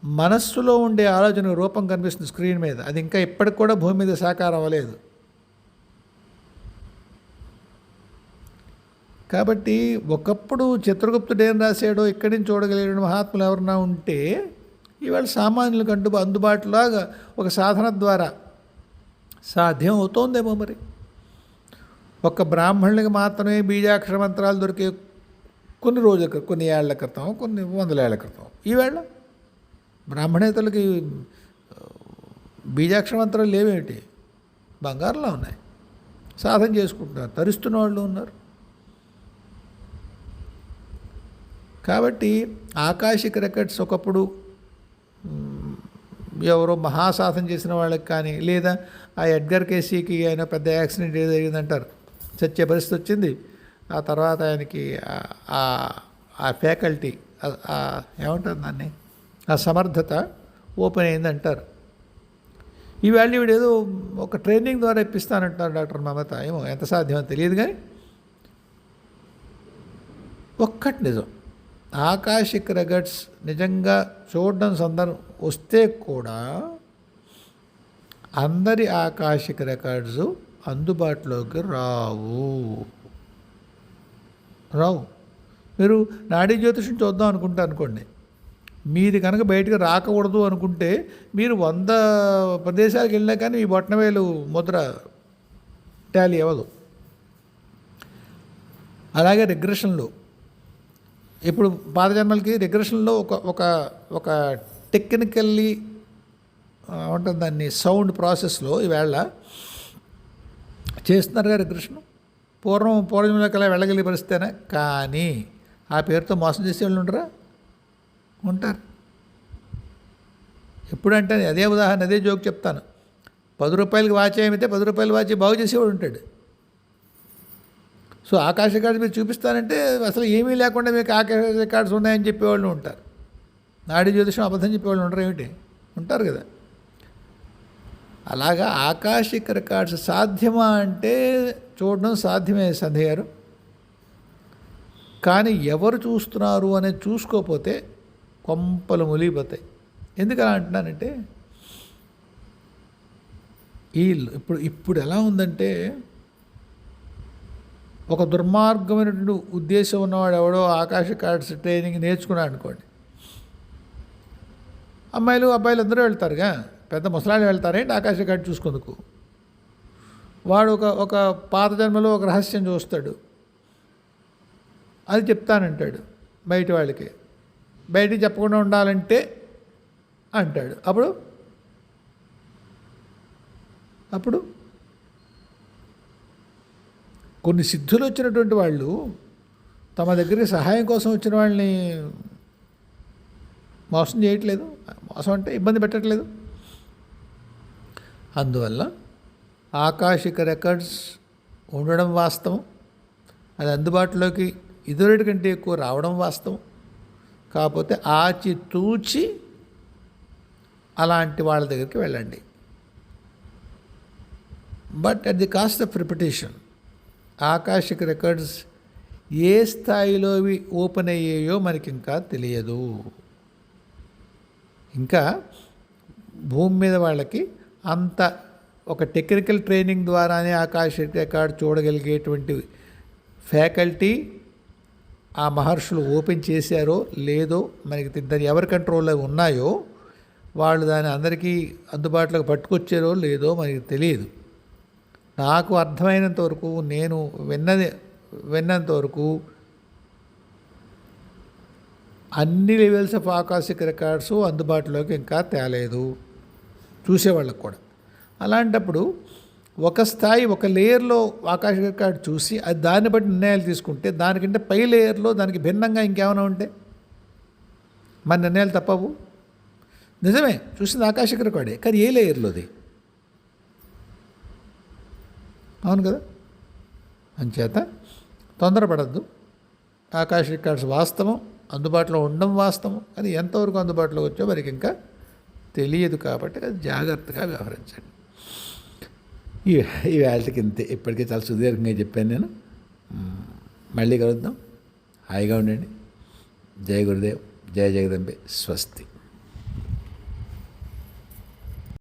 మనస్సులో ఉండే ఆలోచన రూపం కనిపిస్తుంది స్క్రీన్ మీద. అది ఇంకా ఇప్పటికి కూడా భూమి మీద సాకారం అవ్వలేదు. కాబట్టి ఒకప్పుడు చిత్రగుప్తుడు ఏం రాశాడో ఇక్కడి నుంచి చూడగలిగిన మహాత్ములు ఎవరన్నా ఉంటే ఇవాళ సామాన్యులకంటూ అందుబాటులాగా ఒక సాధన ద్వారా సాధ్యం అవుతోందేమో. మరి ఒక బ్రాహ్మణులకి మాత్రమే బీజాక్షర మంత్రాలు దొరికే కొన్ని రోజుల క్రితం, కొన్ని ఏళ్ల క్రితం, కొన్ని 100 ఏళ్ల క్రితం. ఈవేళ బ్రాహ్మణేతలకి బీజాక్షర మంత్రాలు లేవేమిటి, బంగారంలో ఉన్నాయి, సాధన చేసుకుంటున్నారు, తరిస్తున్న వాళ్ళు ఉన్నారు. కాబట్టి ఆకాశిక రికార్డ్స్ ఒకప్పుడు ఎవరో మహాసాధన చేసిన వాళ్ళకి కానీ, లేదా ఆ ఎడ్గర్ కేసీకి ఆయన పెద్ద యాక్సిడెంట్ ఏదో జరిగిందంటారు, చచ్చే పరిస్థితి వచ్చింది. ఆ తర్వాత ఆయనకి ఆ ఫ్యాకల్టీ ఏమంటారు దాన్ని, ఆ సమర్థత ఓపెన్ అయిందంటారు. ఈవేళ వీడు ఏదో ఒక ట్రైనింగ్ ద్వారా ఇప్పిస్తానంటున్నారు డాక్టర్ మమత. ఏమో ఎంత సాధ్యమో తెలియదు, కానీ ఒక్కటి నిజం, ఆకాశిక్ రికార్డ్స్ నిజంగా చూడడం సందర్భం వస్తే కూడా అందరి ఆకాశిక్ రికార్డ్స్ అందుబాటులోకి రావు. మీరు నాడీ జ్యోతిషం చూద్దాం అనుకుంటారు అనుకోండి, మీది కనుక బయటకు రాకూడదు అనుకుంటే మీరు 100 ప్రదేశాలకు వెళ్ళినా కానీ మీ బొట్టనవేలు ముద్ర టాలీ అవ్వదు. అలాగే రిగ్రెషన్లు, ఇప్పుడు పాత జన్మలకి రిగ్రెషన్లో ఒక టెక్నికల్లీ ఉంటుంది దాన్ని సౌండ్ ప్రాసెస్లో ఈవేళ చేస్తున్నారుగా రిగ్రెషన్. పూర్వజన్మలోకి అలా వెళ్ళగలిగే పరిస్థితేనా? కానీ ఆ పేరుతో మోసం చేసే వాళ్ళు ఉండరా? ఉంటారు. ఎప్పుడంటే అదే ఉదాహరణ, అదే జోక్ చెప్తాను. 10 రూపాయలకి వాచ్ ఏమైతే 10 రూపాయల వాచ్ బాగు చేసేవాడు ఉంటాడు. సో ఆకాశ రికార్డ్స్ మీరు చూపిస్తానంటే అసలు ఏమీ లేకుండా మీకు ఆకాశ రికార్డ్స్ ఉన్నాయని చెప్పేవాళ్ళు ఉంటారు. నాడీ జ్యోతిషం అబద్ధం చెప్పేవాళ్ళు ఉంటారు ఏమిటి? ఉంటారు కదా. అలాగా ఆకాశిక్ రికార్డ్స్ సాధ్యమా అంటే చూడడం సాధ్యమే సంధ్య గారు. కానీ ఎవరు చూస్తున్నారు అనేది చూసుకోకపోతే కొంపలు ములిగిపోతాయి. ఎందుకు అలా అంటున్నానంటే, ఇప్పుడు ఎలా ఉందంటే, ఒక దుర్మార్గమైనటువంటి ఉద్దేశం ఉన్నవాడు ఎవడో ఆకాశ కార్డ్స్ ట్రైనింగ్ నేర్చుకున్నాడు అనుకోండి, అమ్మాయిలు అబ్బాయిలు అందరూ వెళ్తారుగా, పెద్ద ముసలాళ్ళు వెళ్తారేంటి ఆకాశ కార్డు చూసుకుందుకు. వాడు ఒక పాత జన్మలో ఒక రహస్యం చూస్తాడు, అది చెప్తానంటాడు బయట వాళ్ళకి, బయటికి చెప్పకుండా ఉండాలంటే అంటాడు. అప్పుడు కొన్ని సిద్ధులు వచ్చినటువంటి వాళ్ళు తమ దగ్గరికి సహాయం కోసం వచ్చిన వాళ్ళని మోసం చేయట్లేదు. మోసం అంటే ఇబ్బంది పెట్టట్లేదు. అందువల్ల ఆకాశిక రికార్డ్స్ ఉండడం వాస్తవం, అది అందుబాటులోకి ఇదివరటి కంటే ఎక్కువ రావడం వాస్తవం. కాకపోతే ఆచితూచి అలాంటి వాళ్ళ దగ్గరికి వెళ్ళండి. But at the cost of repetition. ఆకాశిక రికార్డ్స్ ఏ స్థాయిలో ఓపెన్ అయ్యాయో మనకి ఇంకా తెలియదు. ఇంకా భూమి మీద వాళ్ళకి అంత ఒక టెక్నికల్ ట్రైనింగ్ ద్వారానే ఆకాశిక రికార్డ్ చూడగలిగేటువంటి ఫ్యాకల్టీ ఆ మహర్షులు ఓపెన్ చేశారో లేదో మనకి తెలియదు. ఎవరి కంట్రోల్లో ఉన్నాయో వాళ్ళు దాన్ని అందరికీ అందుబాటులోకి పట్టుకొచ్చారో లేదో మనకి తెలియదు. నాకు అర్థమైనంత వరకు, నేను విన్నంత వరకు అన్ని లెవెల్స్ ఆఫ్ ఆకాశిక రికార్డ్స్ అందుబాటులోకి ఇంకా తేలేదు చూసేవాళ్ళకు కూడా. అలాంటప్పుడు ఒక స్థాయి, ఒక లేయర్లో ఆకాశిక రికార్డు చూసి అది దాన్ని బట్టి నిర్ణయాలు తీసుకుంటే, దానికంటే పై లేయర్లో దానికి భిన్నంగా ఇంకేమైనా ఉంటే మన నిర్ణయాలు తప్పవు. నిజమే, చూసింది ఆకాశిక రికార్డే, కానీ ఏ లేయర్లోది? అవును కదా. అంచేత తొందరపడద్దు. ఆకాశిక రికార్డ్స్ వాస్తవం, అందుబాటులో ఉండడం వాస్తవం, అది ఎంతవరకు అందుబాటులో వచ్చో మనకి ఇంకా తెలియదు. కాబట్టి అది జాగ్రత్తగా వ్యవహరించండి. ఈ వేళకి ఇంతే. ఇప్పటికే చాలా సుదీర్ఘంగా చెప్పాను నేను. మళ్ళీ కలుద్దాం. హాయిగా ఉండండి. జయ గురుదేవ్, జయ జగదంబే, స్వస్తి.